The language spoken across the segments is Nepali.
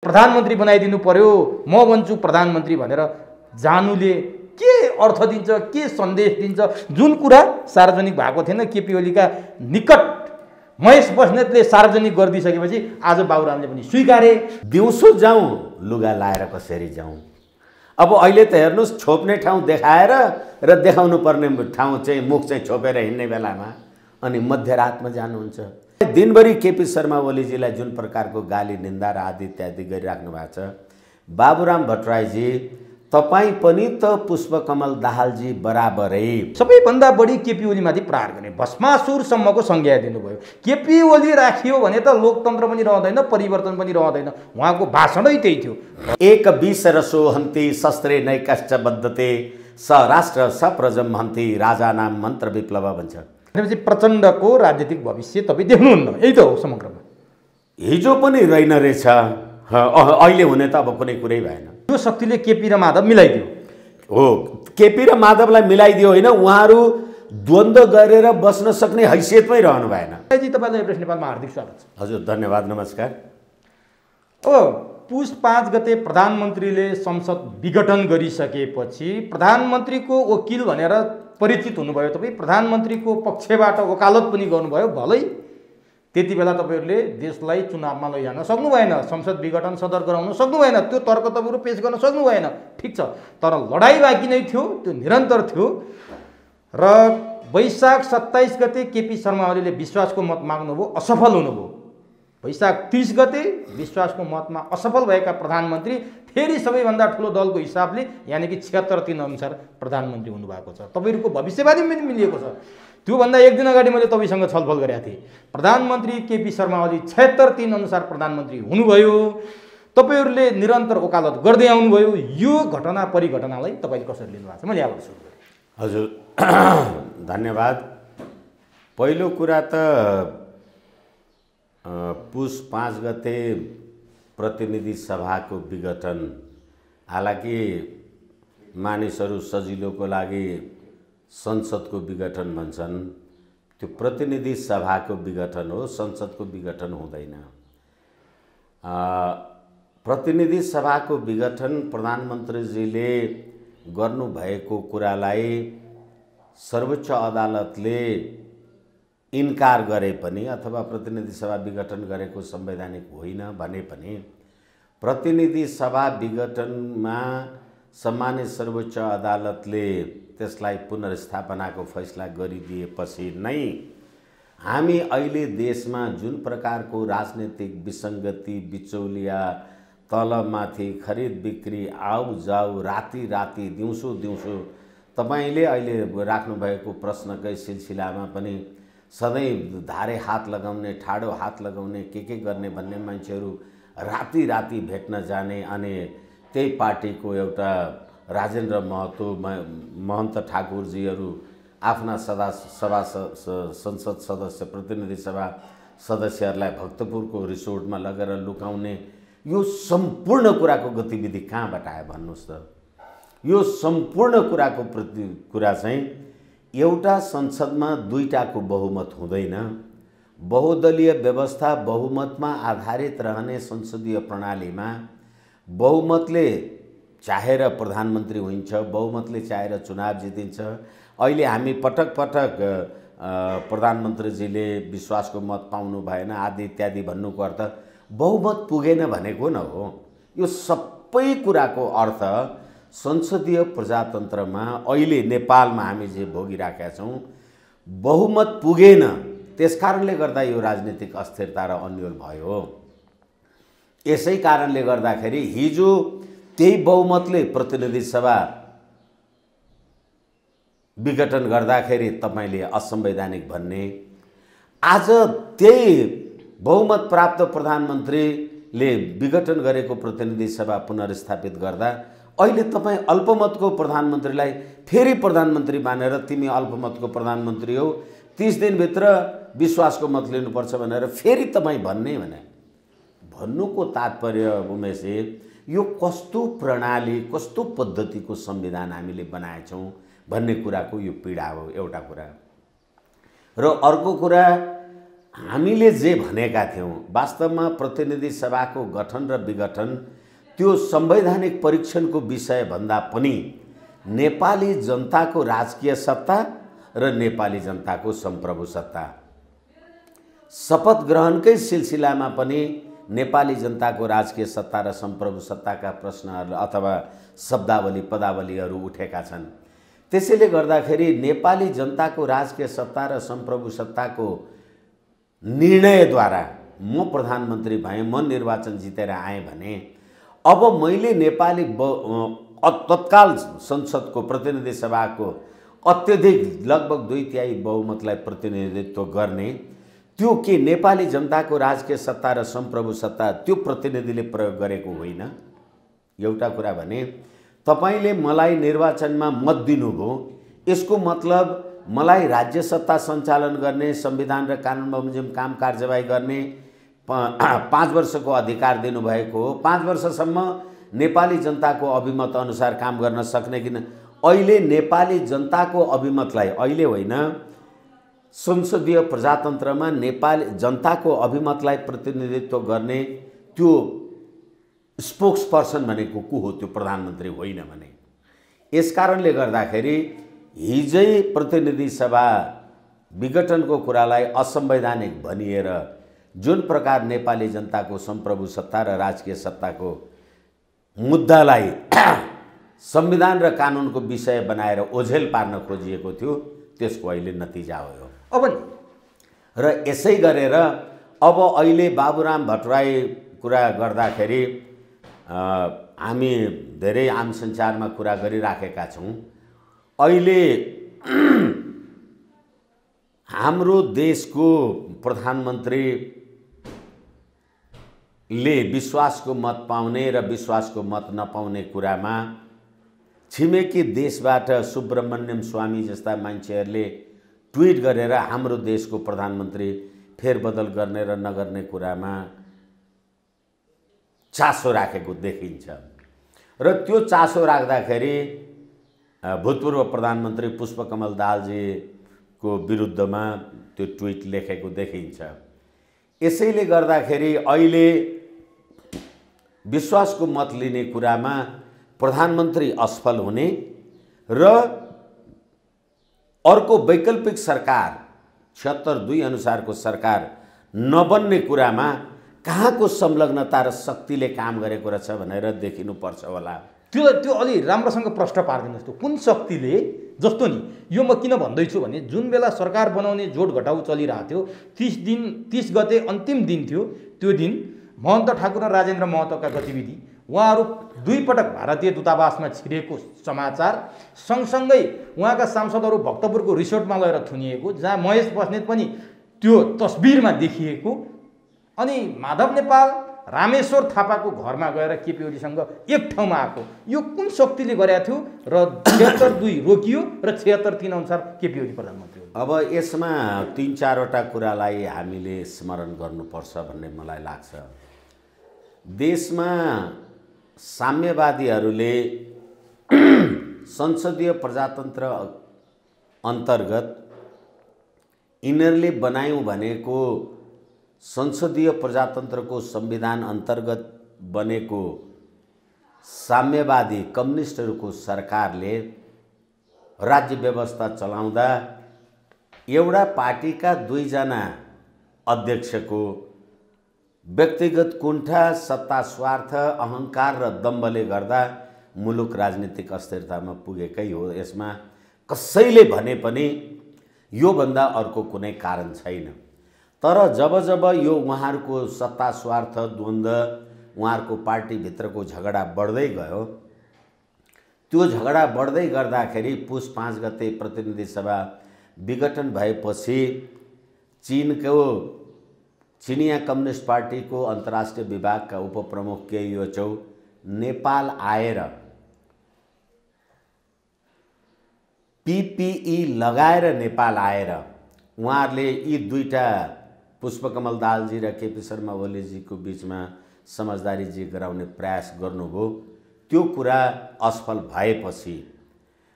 प्रधानमन्त्री बनाइदिनु पर्यो, म बन्छु प्रधानमन्त्री भनेर जानुले के अर्थ दिन्छ, के सन्देश दिन्छ? जुन कुरा सार्वजनिक भएको थिएन, केपी ओलीका निकट महेश बस्नेतले सार्वजनिक गरिदिइसकेपछि आज बाबुरामले पनि स्वीकारे। दिउँसो जाउँ लुगा लाएर कसरी जाउँ? अब अहिले त हेर्नुहोस्, छोप्ने ठाउँ देखाएर र देखाउनु पर्ने ठाउँ चाहिँ मुख चाहिँ छोपेर हिँड्ने बेलामा अनि मध्यरातमा जानुहुन्छ। दिनभरि केपी शर्मा ओलीजीलाई जुन प्रकारको गाली निन्दा र आदि इत्यादि गरिराख्नु भएको छ, बाबुराम भट्टराईजी तपाईँ पनि त पुष्पकमल दाहालजी बराबरै सबैभन्दा बढी केपी ओलीमाथि प्रहार गर्ने भस्मासुरसम्मको संज्ञा दिनुभयो। केपी ओली राखियो भने त लोकतन्त्र पनि रहँदैन, परिवर्तन पनि रहँदैन। उहाँको भाषणै त्यही थियो। एक विसरसो हन्ति शस्त्रे नैकश्च बद्धते स राष्ट्र सप्रजम हन्ति राजा नाम मन्त्र विप्लव भन्छ। भनेपछि प्रचण्डको राजनीतिक भविष्य तपाईँ देख्नुहुन्न, यही त हो समग्रमा। हिजो पनि रहेन रहेछ, अहिले हुने त अब कुनै कुरै भएन। यो शक्तिले केपी र माधव मिलाइदियो हो, केपी र माधवलाई मिलाइदियो होइन, उहाँहरू द्वन्द्व गरेर बस्न सक्ने हैसियतमै रहनु भएन। तपाईँलाई एभरेस्ट नेपालमा हार्दिक स्वागत छ। हजुर धन्यवाद, नमस्कार। पुस 5 गते प्रधानमन्त्रीले संसद विघटन गरिसकेपछि प्रधानमन्त्रीको वकिल भनेर परिचित हुनुभयो तपाईँ, प्रधानमन्त्रीको पक्षबाट वकालत पनि गर्नुभयो। भलै त्यति बेला तपाईँहरूले देशलाई चुनावमा लैजान सक्नु भएन, संसद विघटन सदर गराउन सक्नु भएन, त्यो तर्क तपाईँहरू पेश गर्न सक्नु भएन, ठिक छ। तर लडाइँ बाँकी नै थियो, त्यो निरन्तर थियो। र वैशाख 27 गते केपी शर्मा ओलीले विश्वासको मत माग्नुभयो, असफल हुनुभयो। वैशाख 30 गते विश्वासको मतमा असफल भएका प्रधानमन्त्री फेरि सबैभन्दा ठुलो दलको हिसाबले यानि कि 76-3 अनुसार प्रधानमन्त्री हुनुभएको छ। तपाईँहरूको भविष्यवादी पनि मिलिएको छ। त्योभन्दा एक दिन अगाडि मैले तपाईँसँग छलफल गरेका थिएँ। प्रधानमन्त्री केपी शर्मा ओली 76-3 अनुसार प्रधानमन्त्री हुनुभयो। तपाईँहरूले निरन्तर वकालत गर्दै आउनुभयो। यो घटना परिघटनालाई तपाईँले कसरी लिनुभएको छ? मैले यहाँबाट सुरु गरेँ। हजुर धन्यवाद। पहिलो कुरा त पुस 5 गते प्रतिनिधि सभाको विघटन, हालाकि मानिसहरू सजिलोको लागि संसदको विघटन भन्छन्, त्यो प्रतिनिधि सभाको विघटन हो, संसदको विघटन हुँदैन। प्रतिनिधि सभाको विघटन प्रधानमन्त्रीजीले गर्नुभएको कुरालाई सर्वोच्च अदालतले इन्कार गरे पनि अथवा प्रतिनिधि सभा विघटन गरेको संवैधानिक होइन भने पनि प्रतिनिधि सभा विघटनमा सम्मानित सर्वोच्च अदालतले त्यसलाई पुनर्स्थापनाको फैसला गरिदिएपछि नै हामी अहिले देशमा जुन प्रकारको राजनीतिक विसङ्गति, बिचौलिया, तलमाथि खरिद बिक्री, आउ जाउ, राति राति दिउँसो दिउँसो तपाईँले अहिले राख्नुभएको प्रश्नकै सिलसिलामा पनि सधैँ धारे हात लगाउने, ठाडो हात लगाउने, के गर्ने भन्ने मान्छेहरू राति राति भेट्न जाने, अनि त्यही पार्टीको एउटा राजेन्द्र महतो, महन्त ठाकुरजीहरू आफ्ना सभा संसद सदस्य, प्रतिनिधि सभा सदस्यहरूलाई भक्तपुरको रिसोर्टमा लगेर लुकाउने, यो सम्पूर्ण कुराको गतिविधि कहाँबाट आयो भन्नुहोस् त? यो सम्पूर्ण कुराको कुरा चाहिँ एउटा संसदमा दुईटाको बहुमत हुँदैन। बहुदलीय व्यवस्था, बहुमतमा आधारित रहने संसदीय प्रणालीमा बहुमतले चाहेर प्रधानमन्त्री हुन्छ, बहुमतले चाहेर चुनाव जितिन्छ। अहिले हामी पटक पटक प्रधानमन्त्रीजीले विश्वासको मत पाउनु भएन आदि इत्यादि भन्नुको अर्थ बहुमत पुगेन भनेको न हो। यो सबै कुराको अर्थ संसदीय प्रजातन्त्रमा अहिले नेपालमा हामी जे भोगिराखेका छौँ, बहुमत पुगेन, त्यसकारणले गर्दा यो राजनीतिक अस्थिरता र अन्यल भयो। यसै कारणले गर्दाखेरि हिजो त्यही बहुमतले प्रतिनिधि सभा विघटन गर्दाखेरि तपाईँले असंवैधानिक भन्ने, आज त्यही बहुमत प्राप्त प्रधानमन्त्रीले विघटन गरेको प्रतिनिधि सभा पुनर्स्थापित गर्दा अहिले तपाईँ अल्पमतको प्रधानमन्त्रीलाई फेरि प्रधानमन्त्री मानेर तिमी अल्पमतको प्रधानमन्त्री हो, 30 दिनभित्र विश्वासको मत लिनुपर्छ भनेर फेरि तपाईँ भन्ने भने भन्नुको तात्पर्य उमेशजी, यो कस्तो प्रणाली, कस्तो पद्धतिको संविधान हामीले बनाएछौँ भन्ने कुराको यो पीडा हो एउटा कुरा। र अर्को कुरा, हामीले जे भनेका थियौँ वास्तवमा प्रतिनिधि सभाको गठन र विघटन त्यो संवैधानिक परीक्षणको विषय भन्दा पनि नेपाली जनताको राजकीय सत्ता र नेपाली जनताको सम्प्रभु सत्ता, शपथ ग्रहणकै सिलसिलामा पनि नेपाली जनताको राजकीय सत्ता र सम्प्रभु सत्ताका प्रश्नहरू अथवा शब्दावली पदावलीहरू उठेका छन्। त्यसैले गर्दाखेरि नेपाली जनताको राजकीय सत्ता र सम्प्रभु सत्ताको निर्णयद्वारा म प्रधानमन्त्री भएँ, म निर्वाचन जितेर आएँ भने अब मैले नेपाली तत्काल संसदको प्रतिनिधि सभाको अत्यधिक लगभग 2/3 बहुमतलाई प्रतिनिधित्व गर्ने त्यो के नेपाली जनताको राजकीय सत्ता र सम्प्रभु सत्ता त्यो प्रतिनिधिले प्रयोग गरेको होइन। एउटा कुरा भने तपाईले मलाई निर्वाचनमा मत दिनुभयो, यसको मतलब मलाई राज्य सत्ता सञ्चालन गर्ने, संविधान र कानुन बमोजिम काम कारबाही गर्ने 5 वर्षको अधिकार दिनुभएको हो। 5 वर्षसम्म नेपाली जनताको अभिमत अनुसार काम गर्न सक्ने किन? अहिले नेपाली जनताको अभिमतलाई, अहिले होइन, संसदीय प्रजातन्त्रमा नेपाली जनताको अभिमतलाई प्रतिनिधित्व गर्ने त्यो स्पोक्स पर्सन भनेको को हो? त्यो प्रधानमन्त्री होइन भने। यसकारणले गर्दाखेरि हिजै प्रतिनिधि सभा विघटनको कुरालाई असंवैधानिक भनिएर जुन प्रकार नेपाली जनताको सम्प्रभु सत्ता र राजकीय सत्ताको मुद्दालाई संविधान र कानुनको विषय बनाएर ओझेल पार्न खोजिएको थियो, त्यसको अहिले नतिजा हो। अब र यसै गरेर अब अहिले बाबुराम भट्टराई कुरा गर्दाखेरि हामी धेरै आम सञ्चारमा कुरा गरिराखेका छौँ। अहिले हाम्रो देशको प्रधानमन्त्रीले विश्वासको मत पाउने र विश्वासको मत नपाउने कुरामा छिमेकी देशबाट सुब्रमण्यम स्वामी जस्ता मान्छेहरूले ट्विट गरेर हाम्रो देशको प्रधानमन्त्री फेरबदल गर्ने र नगर्ने कुरामा चासो राखेको देखिन्छ। र त्यो चासो राख्दाखेरि भूतपूर्व प्रधानमन्त्री पुष्पकमल दाहालजीको विरुद्धमा त्यो ट्विट लेखेको देखिन्छ। यसैले गर्दाखेरि अहिले विश्वासको मत लिने कुरामा प्रधानमन्त्री असफल हुने र अर्को वैकल्पिक सरकार 76(2) अनुसारको सरकार नबन्ने कुरामा कहाँको संलग्नता र शक्तिले काम गरेको रहेछ भनेर देखिनुपर्छ होला। त्यो अलि राम्रोसँग प्रश्न पार्दिनुहोस् त, कुन शक्तिले? जस्तो नि यो म किन भन्दैछु भने जुन बेला सरकार बनाउने जोड घटाउ चलिरहेको थियो, 30 गते अन्तिम दिन थियो, त्यो दिन महन्त ठाकुर र राजेन्द्र महतोका गतिविधि, उहाँहरू 2 पटक भारतीय दूतावासमा छिरेको समाचार, सँगसँगै उहाँका सांसदहरू भक्तपुरको रिसोर्टमा गएर थुनिएको, जहाँ महेश बस्नेत पनि त्यो तस्बिरमा देखिएको, अनि माधव नेपाल रामेश्वर थापाको घरमा गएर केपी ओलीसँग एक ठाउँमा आएको, यो कुन शक्तिले गरेको थियो? र 76(2) रोकियो र 76(3) अनुसार केपी ओली प्रधानमन्त्री हो। अब यसमा 3-4वटा कुरालाई हामीले स्मरण गर्नुपर्छ भन्ने मलाई लाग्छ। देशमा साम्यवादीहरूले संसदीय प्रजातन्त्र अन्तर्गत यिनीहरूले बनायौँ भनेको संसदीय प्रजातन्त्रको संविधान अन्तर्गत बनेको साम्यवादी कम्युनिस्टहरूको सरकारले राज्य व्यवस्था चलाउँदा एउटा पार्टीका 2 जना अध्यक्षको व्यक्तिगत कुण्ठा, सत्ता स्वार्थ, अहङ्कार र दम्भले गर्दा मुलुक राजनीतिक अस्थिरतामा पुगेकै हो। यसमा कसैले भने पनि योभन्दा अर्को कुनै कारण छैन। तर जब यो उहाँहरूको सत्ता स्वार्थ द्वन्द्व, उहाँहरूको पार्टीभित्रको झगडा बढ्दै गयो, त्यो झगडा बढ्दै गर्दाखेरि पुस 5 गते प्रतिनिधि सभा विघटन भएपछि चिनिया कम्युनिस्ट पार्टीको अन्तर्राष्ट्रिय विभागका उपप्रमुख के यो चौ नेपाल आएर PPE लगाएर नेपाल आएर उहाँहरूले यी 2टा पुष्पकमल दाहालजी र केपी शर्मा ओलीजीको बीचमा समझदारी गराउने प्रयास गर्नुभयो। त्यो कुरा असफल भएपछि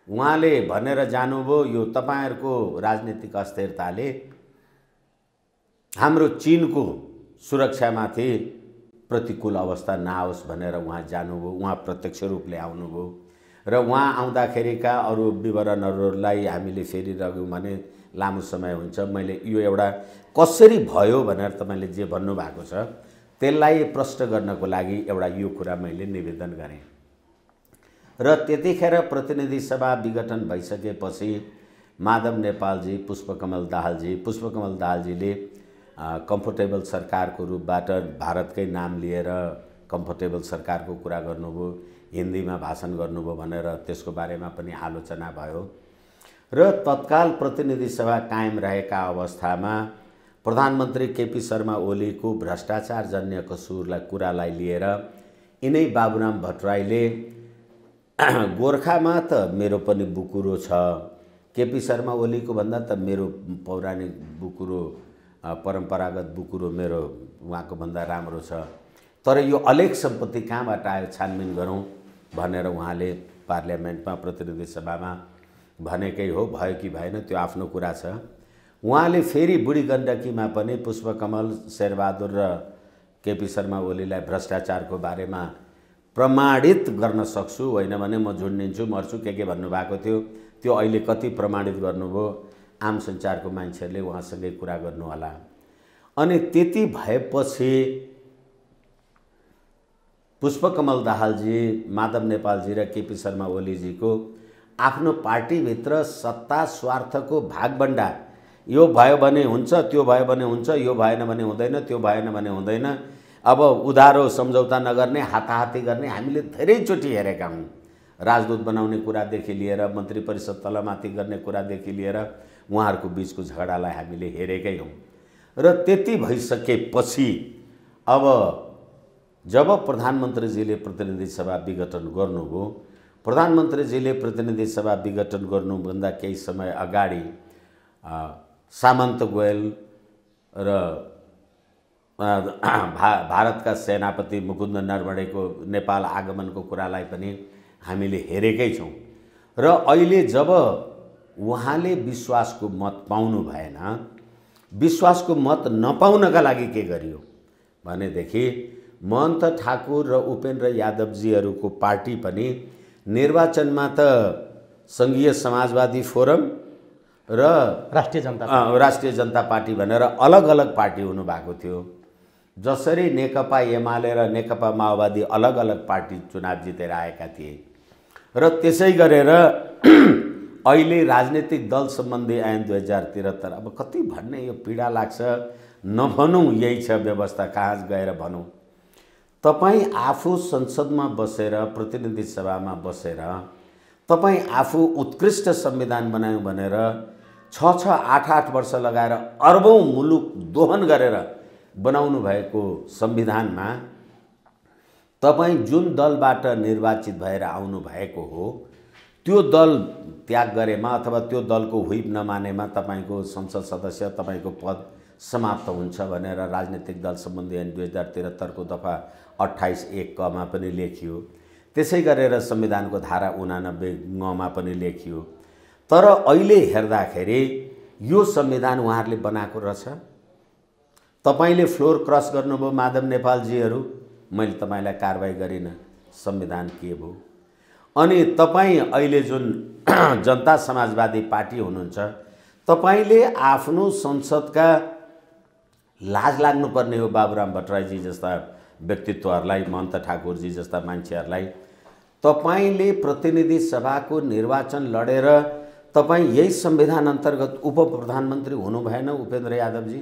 उहाँले भनेर जानुभयो, यो तपाईहरुको राजनीतिक अस्थिरताले हाम्रो चीनको सुरक्षामाथि प्रतिकूल अवस्था नआओस् भनेर उहाँ जानुभयो। उहाँ प्रत्यक्ष रूपले आउनुभयो र उहाँ आउँदाखेरिका अरू विवरणहरूलाई हामीले फेरि रह्यौँ भने लामो समय हुन्छ। मैले यो एउटा कसरी भयो भनेर तपाईँले जे भन्नुभएको छ त्यसलाई प्रश्न गर्नको लागि एउटा यो कुरा मैले निवेदन गरेँ। र त्यतिखेर प्रतिनिधि सभा विघटन भइसकेपछि माधव नेपालजी, पुष्पकमल दाहालजीले कम्फोर्टेबल सरकारको रूपबाट भारतकै नाम लिएर कम्फोर्टेबल सरकारको कुरा गर्नुभयो, हिन्दीमा भाषण गर्नुभयो भनेर त्यसको बारेमा पनि आलोचना भयो। र तत्काल प्रतिनिधि सभा कायम रहेका अवस्थामा प्रधानमन्त्री केपी शर्मा ओलीको भ्रष्टाचारजन्य कुरालाई लिएर यिनै बाबुराम भट्टराईले गोर्खामा त मेरो पनि बुकुरो छ, केपी शर्मा ओलीको भन्दा त मेरो पौराणिक बुकुरो, परम्परागत बुकुरो मेरो उहाँको भन्दा राम्रो छ, तर यो अलेख सम्पत्ति कहाँबाट आयो छानबिन गरौँ भनेर उहाँले पार्लियामेन्टमा प्रतिनिधि सभामा भनेकै हो। भयो कि भएन त्यो आफ्नो कुरा छ। उहाँले फेरि बुढी गण्डकीमा पनि पुष्पकमल, शेरबहादुर र केपी शर्मा ओलीलाई भ्रष्टाचारको बारेमा प्रमाणित गर्न सक्छु, होइन भने म झुन्डिन्छु, मर्छु, के भन्नुभएको थियो त्यो अहिले कति प्रमाणित गर्नुभयो आम सञ्चारको मान्छेहरूले उहाँसँगै कुरा गर्नु होला। अनि त्यति भएपछि पुष्पकमल दाहालजी, माधव नेपालजी र केपी शर्मा ओलीजीको आफ्नो पार्टीभित्र सत्ता स्वार्थको भागबण्डा, यो भयो भने हुन्छ, त्यो भयो भने हुन्छ, यो भएन भने हुँदैन, त्यो भएन भने हुँदैन, अब उधारो सम्झौता नगर्ने, हाताहाती गर्ने हामीले धेरैचोटि हेरेका हौँ। राजदूत बनाउने कुरादेखि लिएर मन्त्री परिषद तलमाथि गर्ने कुरादेखि लिएर उहाँहरूको बिचको झगडालाई हामीले हेरेकै हौँ। र त्यति भइसकेपछि अब जब प्रधानमन्त्रीजीले प्रतिनिधि सभा विघटन गर्नुभयो, प्रधानमन्त्रीजीले प्रतिनिधि सभा विघटन गर्नुभन्दा केही समय अगाडि सामन्त गोयल र भारतका सेनापति मुकुन्द नरवणेको नेपाल आगमनको कुरालाई पनि हामीले हेरेकै छौँ। र अहिले जब उहाँले विश्वासको मत पाउनु भएन, विश्वासको मत नपाउनका लागि के गरियो भनेदेखि महन्त ठाकुर र उपेन्द्र यादवजीहरूको पार्टी पनि निर्वाचनमा त सङ्घीय समाजवादी फोरम र राष्ट्रिय जनता पार्टी भनेर अलग अलग पार्टी हुनुभएको थियो। जसरी नेकपा एमाले र नेकपा माओवादी अलग अलग पार्टी चुनाव जितेर आएका थिए र त्यसै गरेर अहिले राजनीतिक दल सम्बन्धी ऐन 2073, अब कति भन्ने यो पीडा लाग्छ, नभनौँ यही छ व्यवस्था, कहाँ गएर भनौँ। तपाईँ आफू संसदमा बसेर, प्रतिनिधि सभामा बसेर तपाईँ आफू उत्कृष्ट संविधान बनायौँ भनेर 6-8 वर्ष लगाएर अर्बौं मुलुक दोहन गरेर बनाउनु भएको संविधानमा तपाईँ जुन दलबाट निर्वाचित भएर आउनु भएको हो त्यो दल त्याग गरेमा अथवा त्यो दलको व्हिप नमानेमा तपाईँको संसद सदस्य, तपाईँको पद समाप्त हुन्छ भनेर राजनीतिक दल सम्बन्धी ऐन 2073 को दफा 28(1) क मा पनि लेखियो। त्यसै गरेर संविधानको धारा 89 ङ मा पनि लेखियो। तर अहिले हेर्दाखेरि यो संविधान उहाँहरूले बनाएको रहेछ। तपाईले फ्लोर क्रस गर्नुभयो माधव नेपालजीहरू, मैले तपाईलाई कारबाही गरिनँ, संविधान के भयो। अनि तपाईँ अहिले जुन जनता समाजवादी पार्टी हुनुहुन्छ, तपाईले आफ्नो संसदका लाज लाग्नुपर्ने हो बाबुराम भट्टराईजी जस्ता व्यक्तित्वहरूलाई, महन्त ठाकुरजी जस्ता मान्छेहरूलाई। तपाईले प्रतिनिधि सभाको निर्वाचन लडेर तपाईँ यही संविधान अन्तर्गत उप प्रधानमन्त्री हुनु भएन उपेन्द्र यादवजी।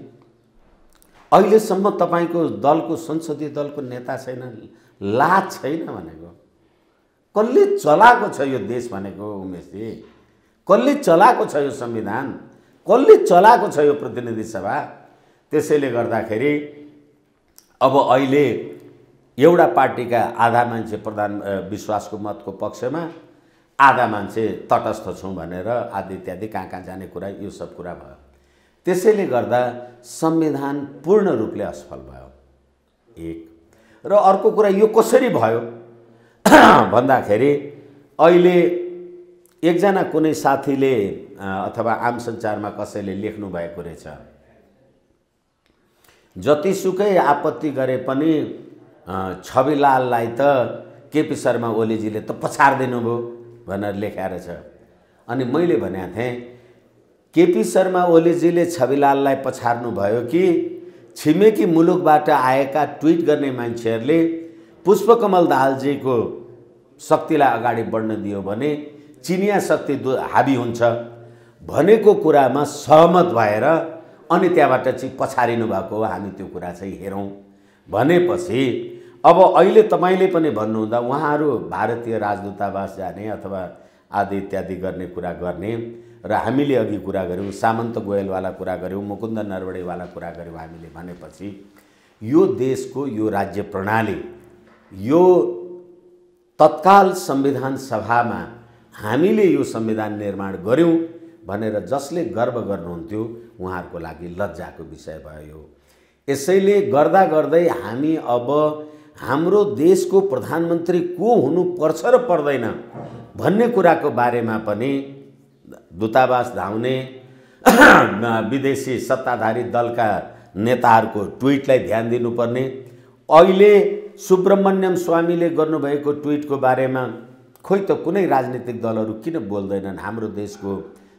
अहिलेसम्म तपाईको दलको संसदीय दलको नेता छैन, लाज छैन भनेको। कसले चलाएको छ यो देश भनेको उमेशजी? कसले चलाएको छ यो संविधान? कसले चलाएको छ यो प्रतिनिधि सभा? त्यसैले गर्दाखेरि अब अहिले एउटा पार्टीका आधा मान्छे विश्वासको मतको पक्षमा, आधा मान्छे तटस्थ छौँ भनेर आदि इत्यादि कहाँ जाने कुरा, यो सब कुरा भयो। त्यसैले गर्दा संविधान पूर्ण रूपले असफल भयो। एक र अर्को कुरा यो कसरी भयो भन्दाखेरि अहिले एकजना कुनै साथीले अथवा आम सञ्चारमा कसैले लेख्नु भएको रहेछ, जतिसुकै आपत्ति गरे पनि छविलाललाई त केपी शर्मा ओलीजीले त पछाडिदिनु भयो भनेर लेखाएर छ। अनि मैले भनेको थिएँ केपी शर्मा ओलीजीले छविलाललाई पछाड्नु भयो कि छिमेकी मुलुकबाट आएका ट्विट गर्ने मान्छेहरूले पुष्पकमल दाहालजीको शक्तिलाई अगाडि बढ्न दियो भने चिनिया शक्ति हाबी हुन्छ भनेको कुरामा सहमत भएर अनि त्यहाँबाट चाहिँ पछारिनु भएको हो। हामी त्यो कुरा चाहिँ हेरौँ भनेपछि अब अहिले तपाईँले पनि भन्नुहुँदा उहाँहरू भारतीय राजदूतावास जाने अथवा आदि इत्यादि गर्ने कुरा गर्ने र हामीले अघि कुरा गऱ्यौँ सामन्त गोयलवाला कुरा गऱ्यौँ मुकुन्द नरवडेवाला कुरा गऱ्यौँ हामीले भनेपछि यो देशको यो राज्य प्रणाली यो तत्काल संविधान सभामा हामीले यो संविधान निर्माण गऱ्यौँ भनेर जसले गर्व गर्नुहुन्थ्यो उहाँहरूको लागि लज्जाको विषय भयो। यसैले गर्दा गर्दै हामी अब हाम्रो देशको प्रधानमन्त्री को हुनुपर्छ र पर्दैन भन्ने कुराको बारेमा पनि दूतावास धाउने विदेशी सत्ताधारी दलका नेताहरूको ट्विटलाई ध्यान दिनुपर्ने। अहिले सुब्रमण्यम स्वामीले गर्नुभएको ट्विटको बारेमा खोइ त कुनै राजनीतिक दलहरू किन बोल्दैनन्? हाम्रो देशको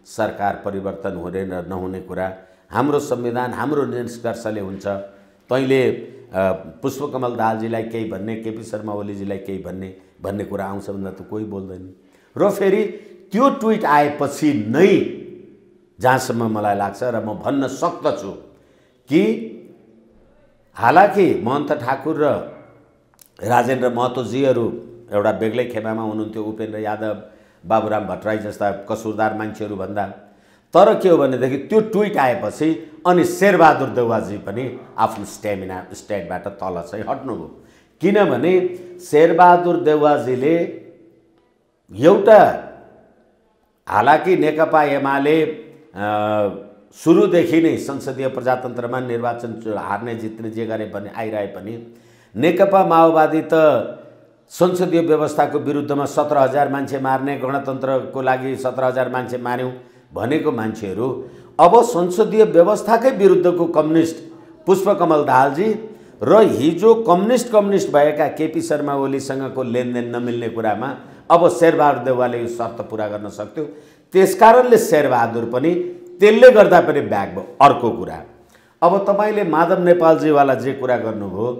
सरकार परिवर्तन हुने र नहुने कुरा हाम्रो संविधान हाम्रो निष्कर्षले हुन्छ। तैँले पुष्पकमल दाहालजीलाई केही भन्ने केपी शर्मा ओलीजीलाई केही भन्ने कुरा आउँछ भन्दा त कोही बोल्दैन। र फेरि त्यो ट्विट आएपछि नै जहाँसम्म मलाई लाग्छ र म भन्न सक्दछु कि हालाकि महन्त ठाकुर र राजेन्द्र महतोजीहरू एउटा बेग्लै खेमामा हुनुहुन्थ्यो, उपेन्द्र यादव बाबुराम भट्टराई जस्ता कसुरदार मान्छेहरू भन्दा, तर के हो भनेदेखि त्यो ट्विट आएपछि अनि शेरबहादुर देउवाजी पनि आफ्नो स्ट्यान्डबाट तल चाहिँ हट्नुभयो। किनभने शेरबहादुर देउवाजीले एउटा हालाकि नेकपा एमाले सुरुदेखि नै संसदीय प्रजातन्त्रमा निर्वाचन हार्ने जित्ने जे गरे पनि आइरहे पनि नेकपा माओवादी त संसदीय व्यवस्थाको विरुद्धमा 17,000 मान्छे मार्ने गणतन्त्रको लागि 17,000 मान्छे मार्यौँ भनेको मान्छेहरू अब संसदीय व्यवस्थाकै विरुद्धको कम्युनिस्ट पुष्पकमल दाहालजी र हिजो कम्युनिस्ट भएका केपी शर्मा ओलीसँगको लेनदेन नमिल्ने कुरामा अब शेरबहादुर देउवाले यो शर्त पुरा गर्न सक्थ्यो। त्यसकारणले शेरबहादुर पनि त्यसले गर्दा पनि ब्याक भयो। अर्को कुरा अब तपाईँले माधव नेपालजीवाला जे कुरा गर्नुभयो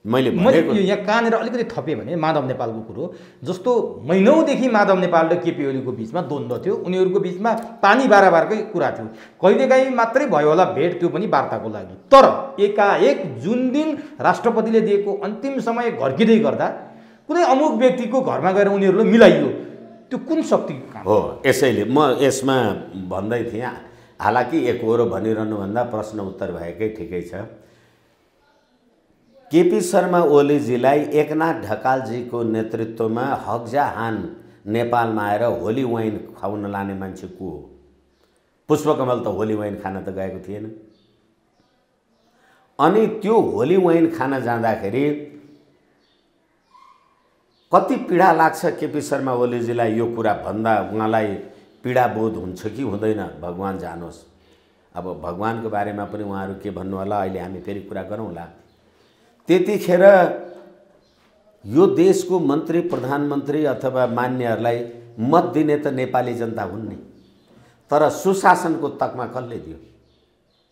मैले यहाँ कहाँनिर अलिकति थपेँ भने माधव नेपालको कुरो जस्तो महिनौदेखि माधव नेपाल र केपी ओलीको बिचमा द्वन्द्व थियो, उनीहरूको बिचमा पानी बाराबारकै कुरा थियो। कहिलेकाहीँ मात्रै भयो होला भेट, त्यो पनि वार्ताको लागि। तर एकाएक जुन दिन राष्ट्रपतिले दिएको अन्तिम समय घर्किँदै गर्दा कुनै अमुक व्यक्तिको घरमा गएर उनीहरूले मिलाइयो, त्यो कुन शक्ति हो? यसैले म यसमा भन्दै थिएँ, हालाकि एकहोरो भनिरहनुभन्दा प्रश्न उत्तर भएकै ठिकै छ। केपी शर्मा ओलीजीलाई एकनाथ ढकालजीको नेतृत्वमा हकजाहान नेपालमा आएर होली वाइन खुवाउन लाने मान्छे को हो? पुष्पकमल त होली वाइन खान त गएको थिएन। अनि त्यो होली वाइन खान जाँदाखेरि कति पीडा लाग्छ केपी शर्मा ओलीजीलाई यो कुरा भन्दा उहाँलाई पीडा बोध हुन्छ कि हुँदैन भगवान जानोस्। अब भगवानको बारेमा पनि उहाँहरू के भन्नु होला, अहिले हामी फेरि कुरा गरौँला। त्यतिखेर यो देशको मन्त्री प्रधानमन्त्री अथवा मान्यहरूलाई मत दिने त नेपाली जनता हुन् नि, तर सुशासनको तकमा कसले दियो?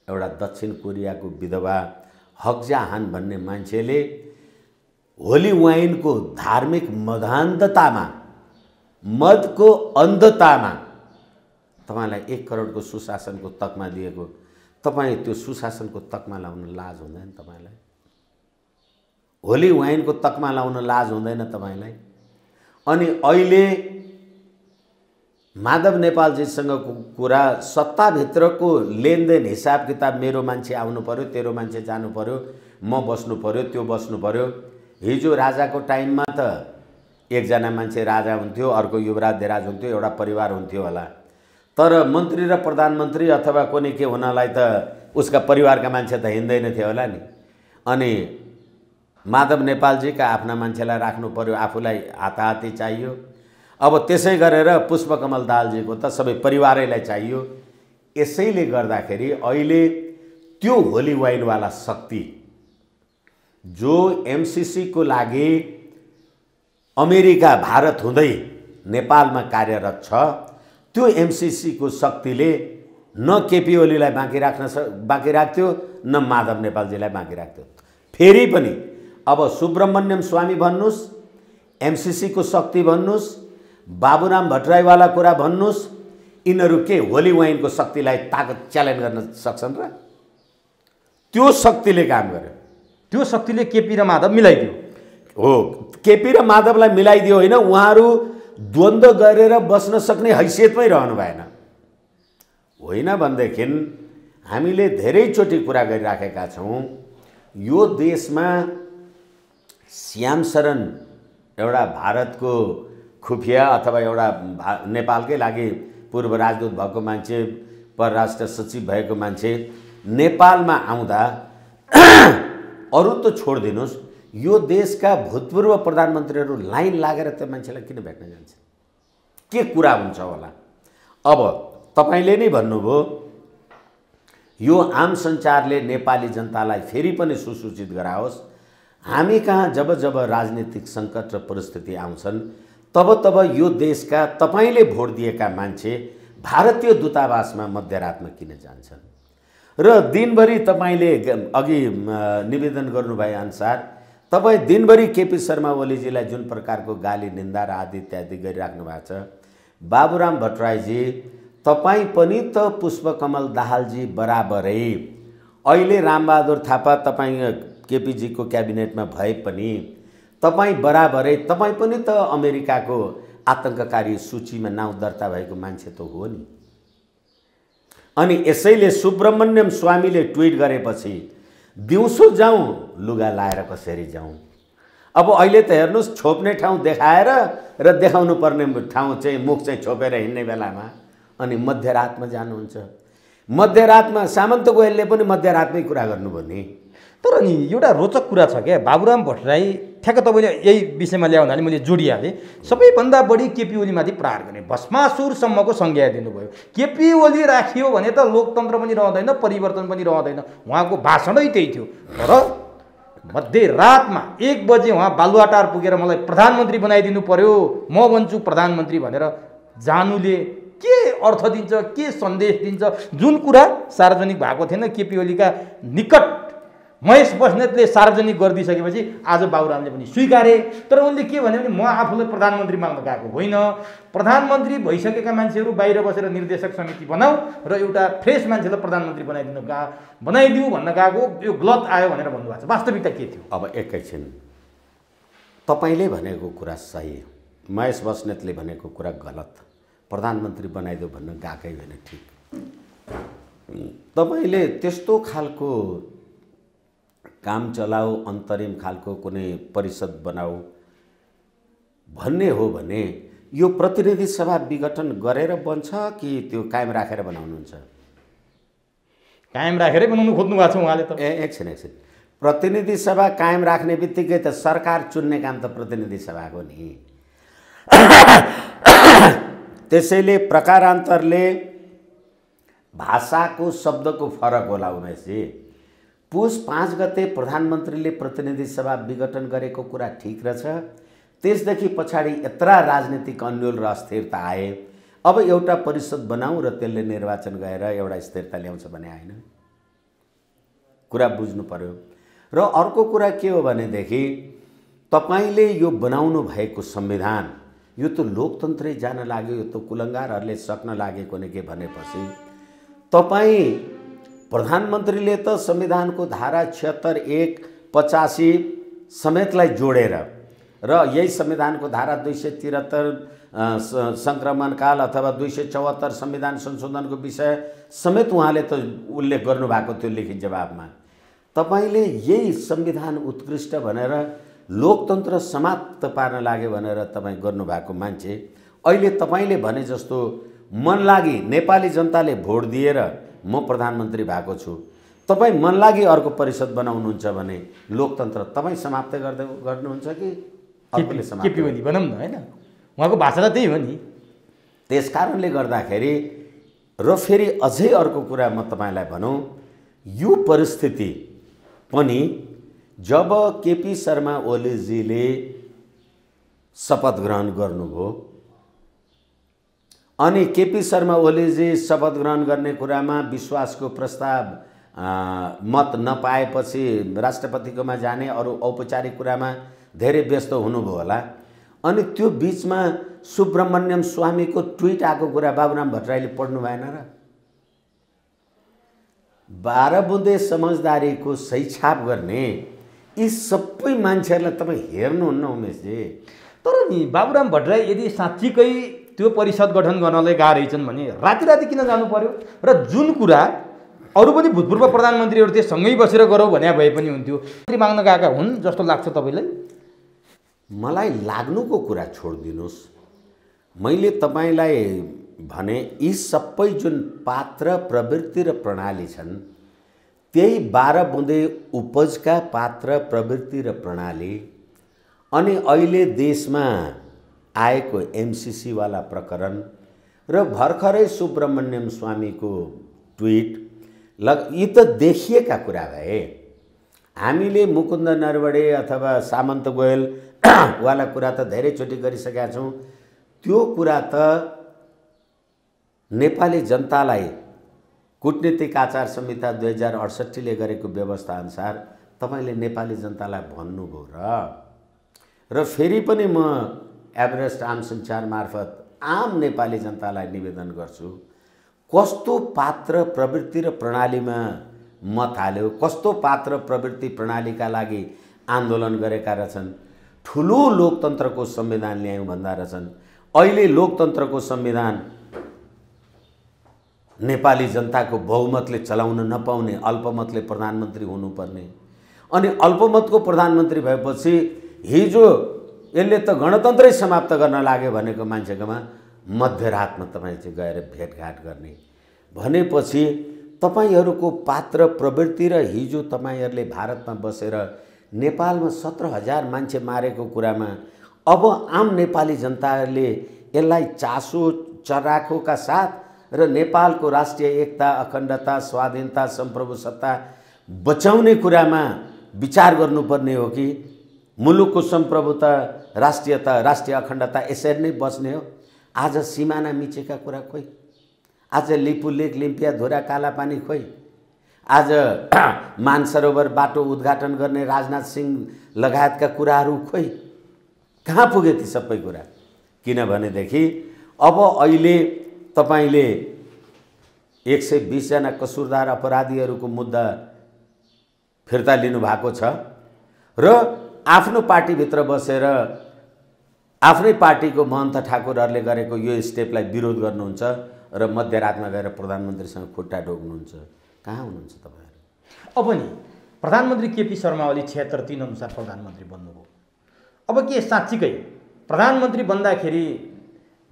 एउटा दक्षिण कोरियाको विधवा हकजाहान भन्ने मान्छेले होली वाइनको धार्मिक मदान्धतामा मदको अन्धतामा तपाईँलाई 1 करोडको सुशासनको तकमा दिएको, तपाईँ त्यो सुशासनको तकमा लाउन लाज हुँदैन तपाईँलाई? होली वाइनको तकमा लाउन लाज हुँदैन तपाईँलाई? अनि अहिले माधव नेपालजीसँगको कुरा सत्ताभित्रको लेनदेन हिसाब किताब, मेरो मान्छे आउनु पर्यो, तेरो मान्छे जानु पर्यो, म बस्नु पर्यो, त्यो बस्नु पर्यो। हिजो राजाको टाइममा त एकजना मान्छे राजा हुन्थ्यो, अर्को युवराज देराज हुन्थ्यो, एउटा परिवार हुन्थ्यो होला। तर मन्त्री र प्रधानमन्त्री अथवा कुनै के हुनलाई त उसका परिवारका मान्छे त हिँड्दैन थियो होला नि। अनि माधव नेपालजीका आफ्ना मान्छेलाई राख्नु पर्यो, आफूलाई हाताहाती चाहियो। अब त्यसै गरेर पुष्पकमल दाहालजीको त सबै परिवारैलाई चाहियो। यसैले गर्दाखेरि अहिले त्यो होली वाइनवाला शक्ति जो एमसीसीको लागि अमेरिका भारत हुँदै नेपालमा कार्यरत छ, त्यो एमसीसीको शक्तिले न केपी ओलीलाई बाँकी राख्थ्यो न माधव नेपालजीलाई बाँकी राख्थ्यो। फेरि पनि अब सुब्रमण्यम स्वामी भन्नुहोस्, एमसीसीको शक्ति भन्नुहोस्, बाबुराम भट्टराईवाला कुरा भन्नुहोस्, यिनीहरू के होली वाइनको शक्तिलाई ताकत च्यालेन्ज गर्न सक्छन् र? त्यो शक्तिले काम गर्यो। त्यो शक्तिले केपी र माधव मिलाइदियो। हो, केपी र माधवलाई मिलाइदियो होइन, उहाँहरू द्वन्द्व गरेर बस्न सक्ने हैसियतमै रहनु भएन। होइन भनेदेखि हामीले धेरैचोटि कुरा गरिराखेका छौँ, यो देशमा श्याम शरण एउटा भारतको खुफिया अथवा एउटा नेपालकै लागि पूर्व राजदूत भएको मान्छे, परराष्ट्र सचिव भएको मान्छे नेपालमा आउँदा अरू त छोडिदिनुहोस्, यो देशका भूतपूर्व प्रधानमन्त्रीहरू लाइन लागेर त्यो मान्छेलाई किन भेट्न जान्छ? के कुरा हुन्छ होला? अब तपाईले नै भन्नुभयो, यो आम सञ्चारले नेपाली जनतालाई फेरि पनि सुसूचित गराओस्। हामी कहाँ जब जब राजनीतिक सङ्कट र परिस्थिति आउँछन् तब तब यो देशका तपाईले भोट दिएका मान्छे भारतीय दूतावासमा मध्यरातमा किन जान्छन्? र दिनभरि तपाईले अघि निवेदन गर्नुभए अनुसार तपाईँ दिनभरि केपी शर्मा ओलीजीलाई जुन प्रकारको गाली निन्दा र आदि इत्यादि गरिराख्नु भएको छ, बाबुराम भट्टराईजी तपाईँ पनि त पुष्पकमल दाहालजी बराबरै अहिले रामबहादुर थापा तपाईँ केपीजीको क्याबिनेटमा भए पनि तपाईँ बराबरै तपाईँ पनि त अमेरिकाको आतंककारी सूचीमा नाउँ दर्ता भएको मान्छे त हो नि। अनि यसैले सुब्रमण्यम स्वामीले ट्विट गरेपछि दिउँसो जाउँ लुगा लाएर कसरी जाउँ? अब अहिले त हेर्नुहोस्, छोप्ने ठाउँ देखाएर र देखाउनु पर्ने ठाउँ चाहिँ मुख चाहिँ छोपेर हिँड्ने बेलामा अनि मध्यरातमा जानुहुन्छ। मध्यरातमा सामन्त गोयलले पनि मध्यरातमै कुरा गर्नुभयो नि। तर नि एउटा रोचक कुरा छ क्या, बाबुराम भट्टराई ठ्याक्क तपाईँले यही विषयमा ल्याउँदाखेरि मैले जोडिहालेँ। सबैभन्दा बढी केपी ओलीमाथि प्रहार गर्ने भस्मासुरसम्मको संज्ञा दिनुभयो। केपी ओली राखियो भने त लोकतन्त्र पनि रहँदैन, परिवर्तन पनि रहँदैन। उहाँको भाषणै त्यही थियो। तर मध्यरातमा 1 बजे उहाँ बालुवाटार पुगेर मलाई प्रधानमन्त्री बनाइदिनु पर्यो, म बन्छु प्रधानमन्त्री भनेर जानुले के अर्थ दिन्छ, के सन्देश दिन्छ? जुन कुरा सार्वजनिक भएको थिएन, केपी ओलीका निकट महेश बस्नेतले सार्वजनिक गरिदिइसकेपछि आज बाबुरामले पनि स्वीकारे। तर उनले के भन्यो भने म आफूलाई प्रधानमन्त्री माग्न गएको होइन, प्रधानमन्त्री भइसकेका मान्छेहरू बाहिर बसेर निर्देशक समिति बनाऊ र एउटा फ्रेस मान्छेलाई प्रधानमन्त्री बनाइदिऊ भन्न गएको, यो गलत आयो भनेर भन्नुभएको छ। वास्तविकता के थियो? अब एकैछिन, तपाईँले भनेको कुरा सही, महेश बस्नेतले भनेको कुरा गलत, प्रधानमन्त्री बनाइदियो भन्न गएकै होइन, ठिक। तपाईँले त्यस्तो खालको काम चलाऊ, अन्तरिम खालको कुनै परिषद बनाऊ भन्ने हो भने यो प्रतिनिधि सभा विघटन गरेर बन्छ कि त्यो कायम राखेर बनाउनुहुन्छ? कायम राखेरै बनाउनु खोज्नु भएको छ उहाँले त। एकछिन, प्रतिनिधि सभा कायम राख्ने बित्तिकै त सरकार चुन्ने काम त प्रतिनिधि सभाको नि। त्यसैले प्रकारान्तरले भाषाको शब्दको फरक होला उमेशजी। पुस 5 गते प्रधानमन्त्रीले प्रतिनिधि सभा विघटन गरेको कुरा ठिक रहेछ। त्यसदेखि पछाडि यत्रा राजनीतिक अन्यल र अस्थिरता आए। अब एउटा परिषद बनाऊ र त्यसले निर्वाचन गएर एउटा स्थिरता ल्याउँछ भने होइन, कुरा बुझ्नु पर्यो। र अर्को कुरा के हो भनेदेखि तपाईले यो बनाउनु भएको संविधान, यो त लोकतन्त्रै जान लाग्यो, यो त कुलङ्गारहरूले सक्न लागेको नै के भनेपछि तपाईँ प्रधानमन्त्रीले त संविधानको धारा 76, 1, 85 समेतलाई जोडेर र यही संविधानको धारा 273 सङ्क्रमणकाल अथवा 274 संविधान संशोधनको विषय समेत उहाँले त उल्लेख गर्नुभएको थियो लिखित जवाबमा। तपाईले यही संविधान उत्कृष्ट भनेर लोकतन्त्र समाप्त पार्न लाग्यो भनेर तपाईँ गर्नुभएको मान्छे अहिले तपाईँले भने जस्तो मन लागि नेपाली जनताले भोट दिएर म प्रधानमन्त्री भएको छु, तपाईँ मन लागि अर्को परिषद बनाउनुहुन्छ भने लोकतन्त्र तपाईँ समाप्त गर्नुहुन्छ कि अर्कोले समाप्त? केपी ओली भनौँ न, होइन, उहाँको भाषा त त्यही हो नि। त्यस कारणले गर्दाखेरि र फेरि अझै अर्को कुरा म तपाईँलाई भनौँ, यो परिस्थिति पनि जब केपी शर्मा ओलीजीले शपथ ग्रहण गर्नुभयो अनि केपी शर्मा ओलीजी शपथ ग्रहण गर्ने कुरामा विश्वासको प्रस्ताव मत नपाएपछि राष्ट्रपतिकोमा जाने अरू औपचारिक कुरामा धेरै व्यस्त हुनुभयो होला। अनि त्यो बीचमा सुब्रमण्यम स्वामीको ट्विट आएको कुरा बाबुराम भट्टराईले पढ्नु भएन र? 12 बुँदे समझदारीको सही छाप गर्ने यी सबै मान्छेहरूलाई तपाईँ हेर्नुहुन्न उमेशजी। तर नि बाबुराम भट्टराई यदि साँच्चीकै त्यो परिषद गठन गर्नलाई गाह्रै छन् भने राति राति किन जानु पर्यो? र जुन कुरा अरू पनि भूतपूर्व प्रधानमन्त्रीहरू त्यो सँगै बसेर गरौँ भने भए पनि हुन्थ्यो, माग्न गएका हुन् जस्तो लाग्छ तपाईँलाई? मलाई लाग्नुको कुरा छोडिदिनुहोस्। मैले तपाईँलाई भने यी सबै जुन पात्र प्रवृत्ति र प्रणाली छन् त्यही 12 बुँदे उपजका पात्र प्रवृत्ति र प्रणाली अनि अहिले देशमा आएको एमसीसी वाला प्रकरण र भर्खरै सुब्रमण्यम स्वामीको ट्विट यी त देखिएका कुरा भए। हामीले मुकुन्द नरवडे अथवा सामन्त गोयल वाला कुरा त धेरैचोटि गरिसकेका छौँ। त्यो कुरा त नेपाली जनतालाई कूटनीतिक आचार संहिता 2068 ले गरेको व्यवस्था अनुसार तपाईँले नेपाली जनतालाई भन्नुभयो र फेरि पनि म एभरेस्ट आम सञ्चार मार्फत आम नेपाली जनतालाई निवेदन गर्छु, कस्तो पात्र प्रवृत्ति र प्रणालीमा मत हाल्यो, कस्तो पात्र प्रवृत्ति प्रणालीका लागि आन्दोलन गरेका रहेछन्। ठुलो लोकतन्त्रको संविधान ल्यायौँ भन्दा रहेछन्। अहिले लोकतन्त्रको संविधान नेपाली जनताको बहुमतले चलाउन नपाउने, अल्पमतले प्रधानमन्त्री हुनुपर्ने, अनि अल्पमतको प्रधानमन्त्री भएपछि हिजो यसले त गणतन्त्रै समाप्त गर्न लाग्यो भनेको मान्छेकोमा मध्यरातमा तपाईँ चाहिँ गएर भेटघाट गर्ने भनेपछि तपाईहरूको पात्र प्रवृत्ति र हिजो तपाईहरूले भारतमा बसेर नेपालमा 17,000 मान्छे मारेको कुरामा अब आम नेपाली जनताले यसलाई चासो चराखोका साथ र नेपालको राष्ट्रिय एकता, अखण्डता, स्वाधीनता, सम्प्रभुसत्ता बचाउने कुरामा विचार गर्नुपर्ने हो कि मुलुकको सम्प्रभुता, राष्ट्रियता, राष्ट्रिय अखण्डता यसरी नै बच्ने हो? आज सिमाना मिचेका कुरा खोइ, आज लिपुलेक, लिम्पिया, धुरा, कालापानी खोइ, आज मानसरोवर बाटो उद्घाटन गर्ने राजनाथ सिंह लगायतका कुराहरू खोइ, कहाँ पुगे ती सबै कुरा? किनभनेदेखि अब अहिले तपाईले 120 जना कसुरदार अपराधीहरूको मुद्दा फिर्ता लिनु भएको छ र आफ्नो पार्टीभित्र बसेर आफ्नै पार्टीको महन्त ठाकुरहरूले गरेको यो स्टेपलाई विरोध गर्नुहुन्छ र मध्यरातमा गएर प्रधानमन्त्रीसँग खुट्टा ढोक्नुहुन्छ। कहाँ हुनुहुन्छ तपाईहरु? अब नि प्रधानमन्त्री केपी शर्मा ओली 76-3 अनुसार प्रधानमन्त्री बन्नुभयो। अब के साँच्चीकै प्रधानमन्त्री बन्दाखेरि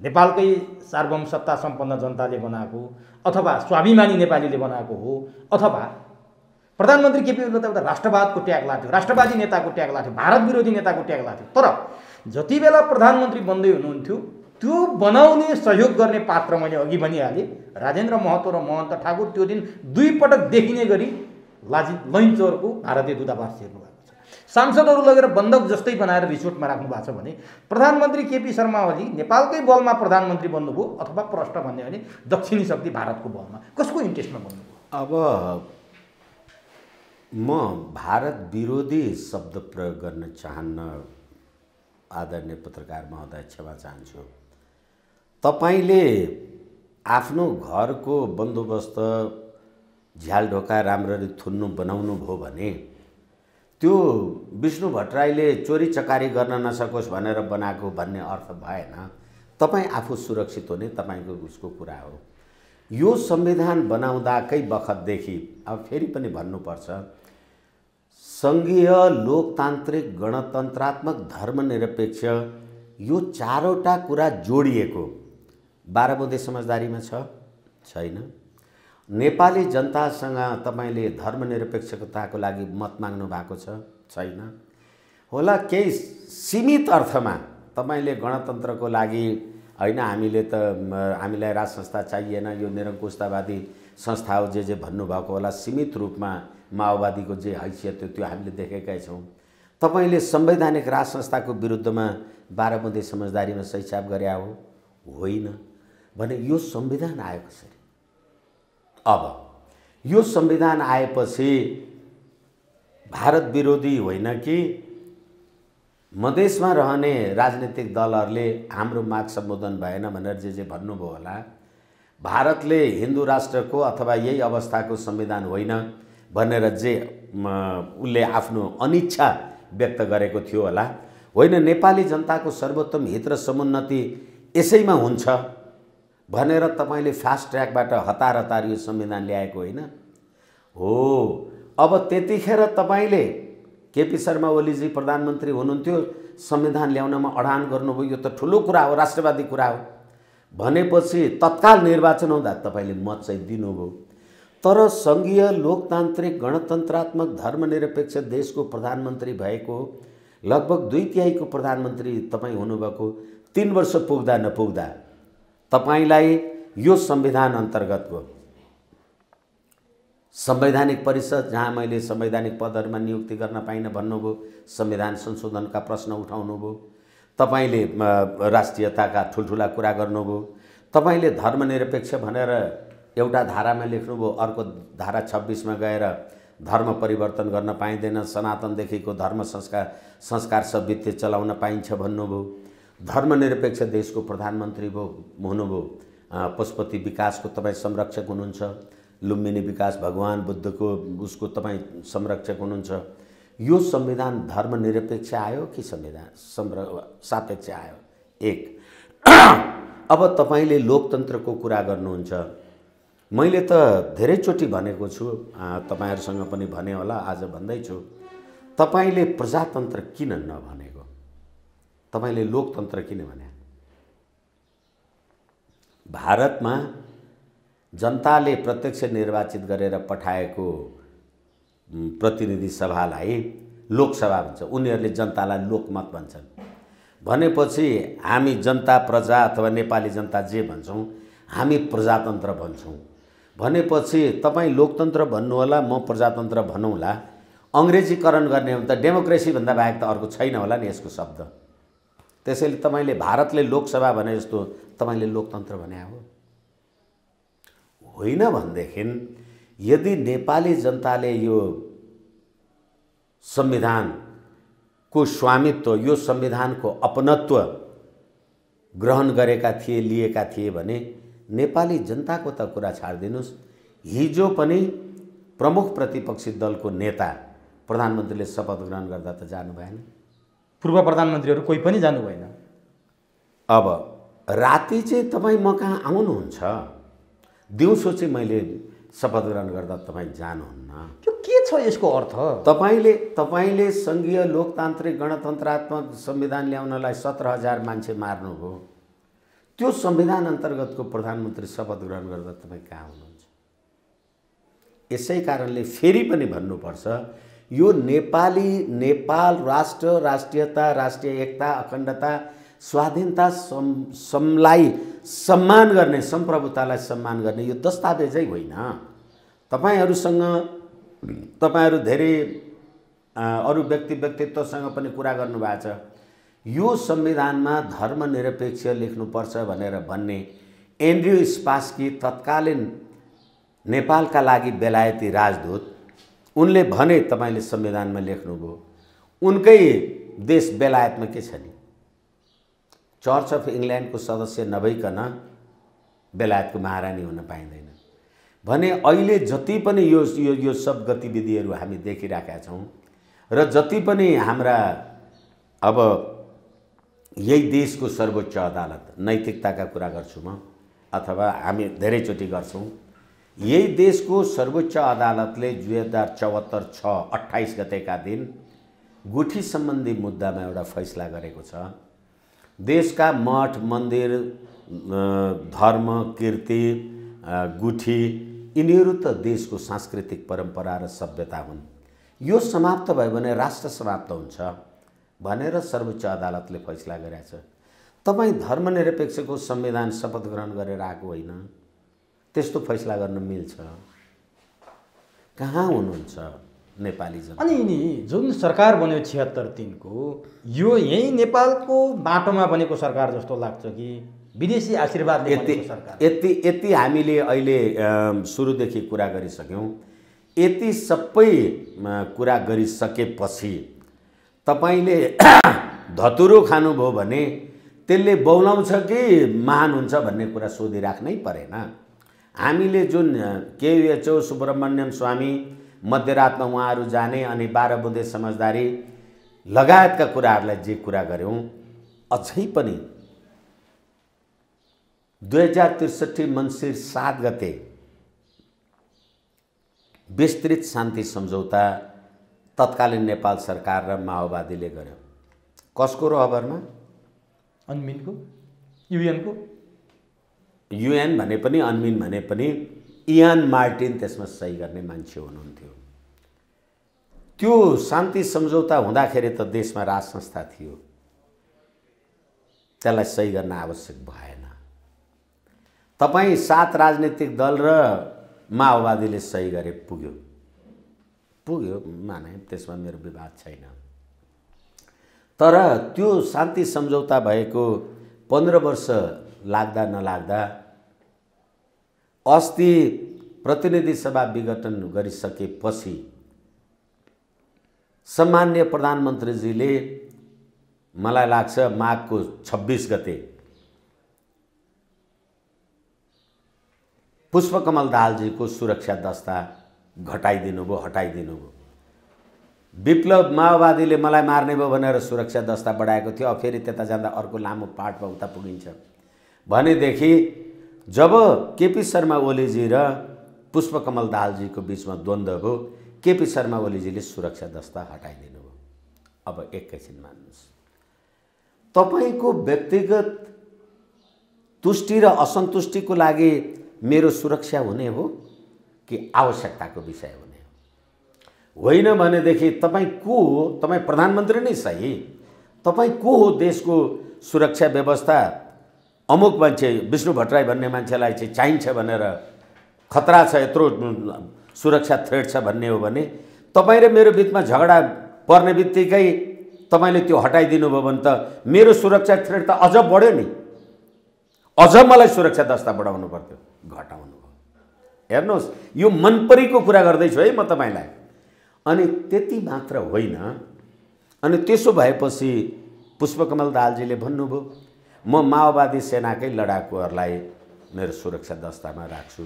नेपालकै सार्वभौम सत्ता सम्पन्न जनताले बनाएको अथवा स्वाभिमानी नेपालीले बनाएको हो, अथवा प्रधानमन्त्री केपी ओलीले त एउटा राष्ट्रवादको ट्याग लाथ्यो, राष्ट्रवादी नेताको ट्याग लाथ्यो, भारत विरोधी नेताको ट्याग लाथ्यो। तर जति बेला प्रधानमन्त्री बन्दै हुनुहुन्थ्यो त्यो बनाउने सहयोग गर्ने पात्र मैले अघि भनिहालेँ, राजेन्द्र महतो र महन्त ठाकुर त्यो दिन 2 पटक देखिने गरी लैनचौरको भारतीय दूतावास हेर्नु भएको छ। सांसदहरू लगेर बन्दक जस्तै बनाएर रिसोर्टमा राख्नु भएको छ भने प्रधानमन्त्री केपी शर्मा ओली नेपालकै बलमा प्रधानमन्त्री बन्नुभयो अथवा प्रष्ट भन्ने भने दक्षिणी शक्ति भारतको बलमा, कसको इन्ट्रेस्टमा बन्नुभयो? अब म भारत विरोधी शब्द प्रयोग गर्न चाहन्न, आदरणीय पत्रकार महोदय क्षमा चाहन्छु। तपाईले आफ्नो घरको बन्दोबस्त झ्यालढोका राम्ररी थुन्नु बनाउनु भयो भने त्यो विष्णु भट्टराईले चोरी चकारी गर्न नसकोस् भनेर बनाएको भन्ने अर्थ भएन। तपाईँ आफू सुरक्षित हुने तपाईको उसको कुरा हो। यो संविधान बनाउँदाकै बखतदेखि अब फेरि पनि भन्नुपर्छ, संघीय लोकतान्त्रिक गणतन्त्रात्मक धर्मनिरपेक्ष यो 4वटा कुरा जोडिएको 12 बुँदे समझदारीमा छैन। नेपाली जनतासँग तपाईले धर्मनिरपेक्षताको लागि मत माग्नु भएको छैन होला। केही सीमित अर्थमा तपाईले गणतन्त्रको लागि हैन, हामीलाई राज संस्था चाहिएन, यो निरङ्कुशतावादी संस्था हो, जे भन्नुभएको होला, सीमित रूपमा माओवादीको जे हैसियत थियो त्यो हामीले देखेकै छौँ। तपाईँले संवैधानिक राज संस्थाको विरुद्धमा बाह्रबुँदे समझदारीमा सही छाप गरे हो? होइन। भने यो संविधान आयो कसरी? अब यो संविधान आएपछि भारत विरोधी होइन कि मधेसमा रहने राजनीतिक दलहरूले हाम्रो माग सम्बोधन भएन भनेर जे भन्नुभयो होला, भारतले हिन्दू राष्ट्रको अथवा यही अवस्थाको संविधान होइन भनेर जे उसले आफ्नो अनिच्छा व्यक्त गरेको थियो होला, होइन नेपाली जनताको सर्वोत्तम हित र समुन्नति यसैमा हुन्छ भनेर तपाईँले फास्ट ट्र्याकबाट हतार हतार यो संविधान ल्याएको होइन हो। अब त्यतिखेर तपाईँले केपी शर्मा ओलीजी प्रधानमन्त्री हुनुहुन्थ्यो, संविधान ल्याउनमा अडान गर्नुभयो, यो त ठुलो कुरा हो, राष्ट्रवादी कुरा हो भनेपछि तत्काल निर्वाचन हुँदा तपाईँले मत चाहिँ दिनुभयो। तर सङ्घीय लोकतान्त्रिक गणतन्त्रात्मक धर्मनिरपेक्ष देशको प्रधानमन्त्री भएको, लगभग 2/3 प्रधानमन्त्री तपाईँ हुनुभएको, 3 वर्ष पुग्दा नपुग्दा तपाईलाई यो संविधान अन्तर्गतको संवैधानिक परिषद, जहाँ मैले संवैधानिक पदहरूमा नियुक्ति गर्न पाइन भन्नुभयो, संविधान संशोधनका प्रश्न उठाउनुभयो, तपाईले राष्ट्रियताका ठुल्ठुला कुरा गर्नुभयो, तपाईले धर्मनिरपेक्ष भनेर एउटा धारामा लेख्नुभयो, अर्को धारा 26 मा गएर धर्म परिवर्तन गर्न पाइँदैन, सनातनदेखिको धर्म संस्कार सभ्यता चलाउन पाइन्छ भन्नुभयो, धर्मनिरपेक्ष देशको प्रधानमन्त्री हुनुभयो, पशुपति विकासको तपाईँ संरक्षक हुनुहुन्छ, लुम्बिनी विकास भगवान बुद्धको उसको तपाईँ संरक्षक हुनुहुन्छ। यो संविधान धर्मनिरपेक्ष आयो कि संविधान सापेक्ष आयो? एक। अब तपाईले लोकतन्त्रको कुरा गर्नुहुन्छ, मैले त धेरैचोटि भनेको छु, तपाईहरुसँग पनि भने होला, आज भन्दैछु, तपाईले प्रजातन्त्र किन नभनेको? तपाईले लोकतन्त्र किन भने? भारतमा जनताले प्रत्यक्ष निर्वाचित गरेर पठाएको प्रतिनिधि सभालाई लोकसभा भन्छ, उनीहरूले जनतालाई लोकमत भन्छन्। भनेपछि हामी जनता, प्रजा अथवा नेपाली जनता जे भन्छौं हामी प्रजातन्त्र भन्छौं। भनेपछि तपाईं लोकतन्त्र भन्नु होला, म प्रजातन्त्र भनौँला। अंग्रेजीकरण गर्ने हो त डेमोक्रेसी भन्दा बाहेक त अर्को छैन होला नि यसको शब्द। त्यसैले तपाईले भारतले लोकसभा भने जस्तो तपाईले लोकतन्त्र भने हो? होइन भन्देखि यदि नेपाली जनताले यो संविधानको स्वामित्व, यो संविधानको अपनत्व ग्रहण गरेका थिए, लिएका थिए भने नेपाली जनताको त कुरा छाड्दिनुस्, हिजो पनि प्रमुख प्रतिपक्षी दलको नेता प्रधानमन्त्रीले शपथ ग्रहण गर्दा त जानु भएन? पूर्व प्रधानमन्त्रीहरू कोही पनि जानु भएन। अब राति चाहिँ तपाईँ म कहाँ आउनुहुन्छ, दिउँसो चाहिँ मैले शपथ ग्रहण गर्दा तपाईँ जानुहुन्न। त्यो के छ यसको अर्थ? तपाईले संघीय लोकतान्त्रिक गणतन्त्रात्मक संविधान ल्याउनलाई 17,000 मान्छे मार्नुभयो। त्यो संविधान अन्तर्गतको प्रधानमन्त्री शपथ ग्रहण गर्दा तपाईँ कहाँ हुनुहुन्छ? यसै कारणले फेरि पनि भन्नुपर्छ, यो नेपाल राष्ट्र, राष्ट्रियता, राष्ट्रिय एकता, अखण्डता, स्वाधीनता समलाई सम्मान गर्ने, सम्प्रभुतालाई सम्मान गर्ने यो दस्तावेजै होइन। तपाईहरु धेरै अरु व्यक्तित्वसँग पनि कुरा गर्नुभएको छ, यो संविधानमा धर्मनिरपेक्ष लेख्नुपर्छ भनेर भन्ने एन्ड्रयू स्पास्की तत्कालीन नेपालका लागि बेलायती राजदूत, उनले भने तपाईले संविधानमा लेख्नुभयो, उनकै देश बेलायतमा के छ नि? चर्च अफ इंग्ल्यान्डको सदस्य नभइकन बेलायतको महारानी हुन पाइँदैन भने अहिले जति पनि यो सब गतिविधिहरू हामी देखिरहेका छौं र जति पनि हाम्रा अब यही देशको सर्वोच्च अदालत, नैतिकताका कुरा गर्छु म, अथवा हामी धेरैचोटि गर्छौं, यही देशको सर्वोच्च अदालतले 2074/6/28 गतेका दिन गुठी सम्बन्धी मुद्दामा एउटा फैसला गरेको छ। देशका मठ, मन्दिर, धर्म, कीर्ति, गुठी यिनीहरू त देशको सांस्कृतिक परम्परा र सभ्यता हुन्। यो समाप्त भयो भने राष्ट्र समाप्त हुन्छ भनेर सर्वोच्च अदालतले फैसला गरेको छ। तपाई धर्मनिरपेक्षको संविधान शपथ ग्रहण गरेर आएको होइन, त्यस्तो फैसला गर्न मिल्छ? कहाँ हुनुहुन्छ नेपाली जनता? अनि नि जुन सरकार बन्यो 76-3 यो यही नेपालको बाटोमा बनेको सरकार जस्तो लाग्छ कि विदेशी आशीर्वादले बनेको सरकार? यति हामीले अहिले सुरुदेखि कुरा गरिसक्यौँ। यति सबै कुरा गरिसकेपछि तपाईँले धतुरो खानुभयो भने त्यसले बौलाउँछ कि महान हुन्छ भन्ने कुरा सोधिराख्नै परेन। हामीले जुन केएचओ सुब्रमण्यम स्वामी मध्यरातमा उहाँहरू जाने अनि 12 बुँदे समझदारी लगायतका कुराहरूलाई जे कुरा गऱ्यौँ, अझै पनि 2063 मङ्सिर 7 गते विस्तृत शान्ति सम्झौता तत्कालीन नेपाल सरकार र माओवादीले गर्यो। कसको रहबरमा? अन्मिनको, युएनको। युएन भने पनि अन्मिन भने पनि इयान मार्टिन त्यसमा सही गर्ने मान्छे हुनुहुन्थ्यो। त्यो शान्ति सम्झौता हुँदाखेरि त देशमा राज संस्था थियो, त्यसलाई सही गर्न आवश्यक भएन। तपाईँ 7 राजनीतिक दल र माओवादीले सही गरे पुग्यो माने, त्यसमा मेरो विवाद छैन। तर त्यो शान्ति सम्झौता भएको 15 वर्ष लाग्दा नलाग्दा अस्ति प्रतिनिधि सभा विघटन गरिसकेपछि सम्माननीय प्रधानमन्त्रीजीले मलाई लाग्छ माघको 26 गते पुष्पकमल दाहालजीको सुरक्षा दस्ता हटाइदिनु भयो। विप्लव माओवादीले मलाई मार्ने भयो भनेर सुरक्षा दस्ता बढाएको थियो। अब फेरि त्यता जाँदा अर्को लामो पाटमा उता पुगिन्छ भनेदेखि जब केपी शर्मा ओलीजी र पुष्पकमल दाहालजीको बिचमा द्वन्द्व भयो, केपी शर्मा ओलीजीले सुरक्षा दस्ता हटाइदिनु भयो। अब एकैछिन मान्नुहोस्, तपाईको व्यक्तिगत तुष्टि र असन्तुष्टिको लागि मेरो सुरक्षा हुने हो कि आवश्यकताको विषय हुने हो? होइन भनेदेखि तपाईँ को हो? तपाईँ प्रधानमन्त्री नै सही, तपाईँ को हो? देशको सुरक्षा व्यवस्था अमुक मान्छे विष्णु भट्टराई भन्ने मान्छेलाई चाहिँ चाहिन्छ भनेर खतरा छ, यत्रो सुरक्षा थ्रेट छ भन्ने हो भने तपाईँ र मेरो बिचमा झगडा पर्ने बित्तिकै तपाईँले त्यो हटाइदिनु भयो भने त मेरो सुरक्षा थ्रेट त अझ बढ्यो नि, अझ मलाई सुरक्षा दस्ता बढाउनु पर्थ्यो, घटाउनु भयो। हेर्नुहोस्, यो मनपरीको कुरा गर्दैछु है म तपाईँलाई। अनि त्यति मात्र होइन, अनि त्यसो भएपछि पुष्पकमल दाहालजीले भन्नुभयो म माओवादी सेनाकै लडाकुहरूलाई मेरो सुरक्षा दस्तामा राख्छु।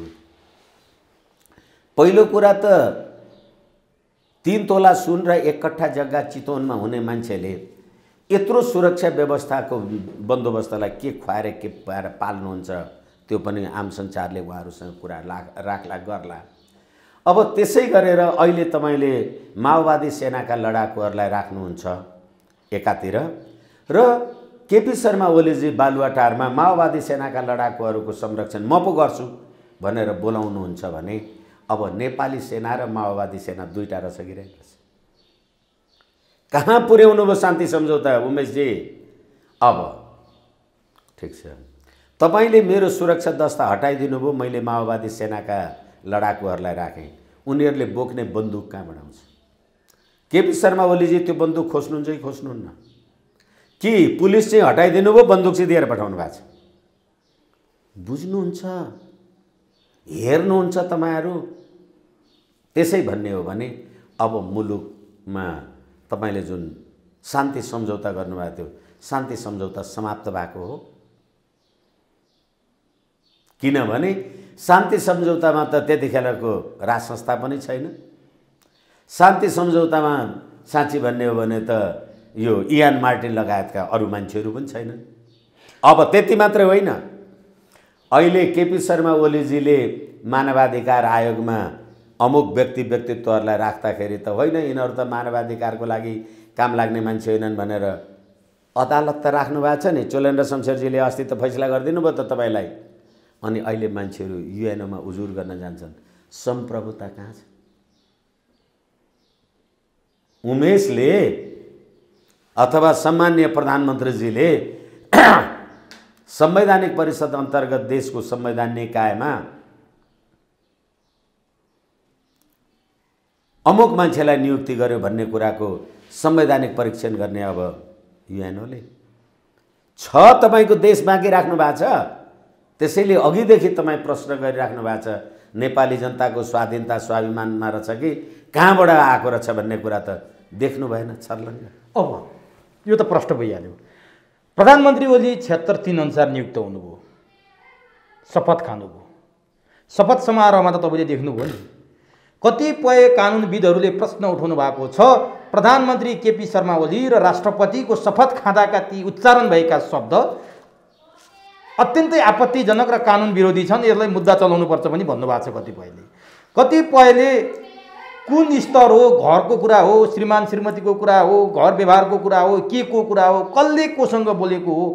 पहिलो कुरा त 3 तोला सुन र 1 कट्ठा जग्गा चितवनमा हुने मान्छेले यत्रो सुरक्षा व्यवस्थाको बन्दोबस्तलाई के खुवाएर के पाएर पाल्नुहुन्छ, त्यो पनि आम सञ्चारले उहाँहरूसँग कुरा राख्ला गर्ला। अब त्यसै गरेर अहिले तपाईँले माओवादी सेनाका लडाकुहरूलाई राख्नुहुन्छ एकातिर र केपी शर्मा ओलीजी बालुवाटारमा माओवादी सेनाका लडाकुहरूको संरक्षण म पो गर्छु भनेर बोलाउनुहुन्छ भने अब नेपाली सेना र माओवादी सेना दुईटा रसगिरहेको छ। कहाँ पुर्याउनु भयो शान्ति सम्झौता उमेशजी? अब ठिक छ, तपाईँले मेरो सुरक्षा दस्ता हटाइदिनु भयो, मैले माओवादी सेनाका लडाकुहरूलाई राखेँ, उनीहरूले बोक्ने बन्दुक कहाँबाट आउँछ? केपी शर्मा ओलीजी त्यो बन्दुक खोज्नुहुन्छ कि खोज्नुहुन्न? कि पुलिस चाहिँ हटाइदिनु भयो, बन्दुक चाहिँ दिएर पठाउनु भएको छ? बुझ्नुहुन्छ, हेर्नुहुन्छ तपाईँहरू? त्यसै भन्ने हो भने अब मुलुकमा तपाईँले जुन शान्ति सम्झौता गर्नुभएको थियो, शान्ति सम्झौता समाप्त भएको हो। किनभने शान्ति सम्झौतामा त त्यतिखेरको राज संस्था पनि छैन। शान्ति सम्झौतामा साँच्ची भन्ने हो भने त यो इयान मार्टिन लगायतका अरू मान्छेहरू पनि छैनन्। अब त्यति मात्रै होइन, अहिले केपी शर्मा ओलीजीले मानवाधिकार आयोगमा अमुक व्यक्तित्वहरूलाई राख्दाखेरि त होइन यिनीहरू त मानवाधिकारको लागि काम लाग्ने मान्छे होइनन् भनेर अदालत त राख्नु भएको छ नि। चोलेन्द्र शमशेरजीले अस्ति त फैसला गरिदिनु भयो त तपाईँलाई। अनि अहिले मान्छेहरू युएनओमा उजुर गर्न जान्छन्। सम्प्रभुता कहाँ छ? उमेशले अथवा सम्माननीय प्रधानमन्त्रीजीले संवैधानिक परिषद अन्तर्गत देशको संवैधानिक निकायमा अमुक मान्छेलाई नियुक्ति गर्यो भन्ने कुराको संवैधानिक परीक्षण गर्ने अब युएनओले छ। तपाईको देश बाँकी राख्नु भएको छ, त्यसैले अघिदेखि तपाईँ प्रश्न गरिराख्नु भएको छ नेपाली जनताको स्वाधीनता स्वाभिमानमा रहेछ कि कहाँबाट आएको रहेछ भन्ने कुरा त देख्नु भएन छर्लङ्ग। अब यो त प्रश्न भइहाल्यो। प्रधानमन्त्री ओली 76(3) अनुसार नियुक्त हुनुभयो, शपथ खानुभयो। शपथ समारोहमा त तपाईँले देख्नुभयो नि, कतिपय कानुनविदहरूले प्रश्न उठाउनु भएको छ प्रधानमन्त्री केपी शर्मा ओली र राष्ट्रपतिको शपथ खाँदाका ती उच्चारण भएका शब्द अत्यन्तै आपत्तिजनक र कानुन विरोधी छन्, यसलाई मुद्दा चलाउनुपर्छ पनि भन्नुभएको छ कतिपयले। कतिपयले कुन स्तर हो, घरको कुरा हो, श्रीमान श्रीमतीको कुरा हो, घर व्यवहारको कुरा हो, के को कुरा हो, कसले कोसँग बोलेको हो,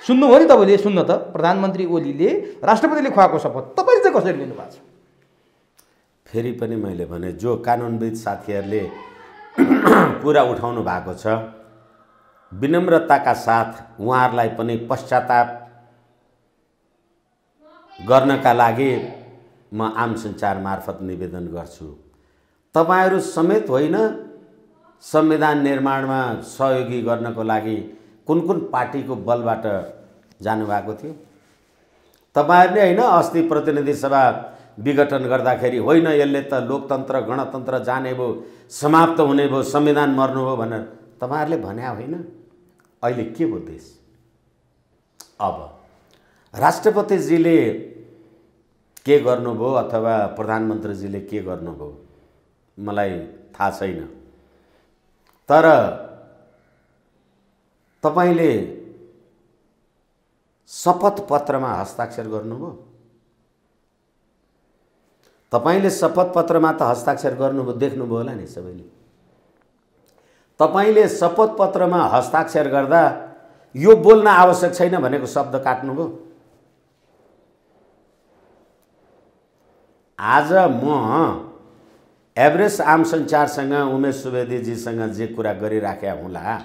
सुन्नुभयो नि तपाईँले? सुन्न त प्रधानमन्त्री ओलीले राष्ट्रपतिले खुवाएको शपथ तपाईँले चाहिँ कसरी लिनुभएको छ? फेरि पनि मैले भने जो कानुनविद साथीहरूले कुरा उठाउनु भएको छ विनम्रताका साथ उहाँहरूलाई पनि पश्चाताप गर्नका लागि म आम सञ्चार मार्फत निवेदन गर्छु। तपाईहरू समेत होइन संविधान निर्माणमा सहयोगी गर्नको लागि कुन कुन पार्टीको बलबाट जानुभएको थियो? तपाईहरूले होइन अस्ति प्रतिनिधि सभा विघटन गर्दाखेरि होइन यसले त लोकतन्त्र गणतन्त्र जाने भयो, समाप्त हुने भयो, संविधान मर्नु भयो भनेर तपाईहरूले भन्या होइन? अहिले के भयो देश? अब राष्ट्रपतिजीले के गर्नुभयो अथवा प्रधानमन्त्रीजीले के गर्नुभयो मलाई थाहा छैन, तर तपाईले शपथ पत्रमा हस्ताक्षर गर्नुभयो। तपाईले शपथ पत्रमा त हस्ताक्षर गर्नुभयो, देख्नुभयो होला नि सबैले। तपाईले शपथ पत्रमा हस्ताक्षर गर्दा यो बोल्न आवश्यक छैन भनेको शब्द काट्नुभयो। आज म एभरेस्ट आम सञ्चारसँग उमेश सुवेदीजीसँग जे कुरा गरिराखेका हुँला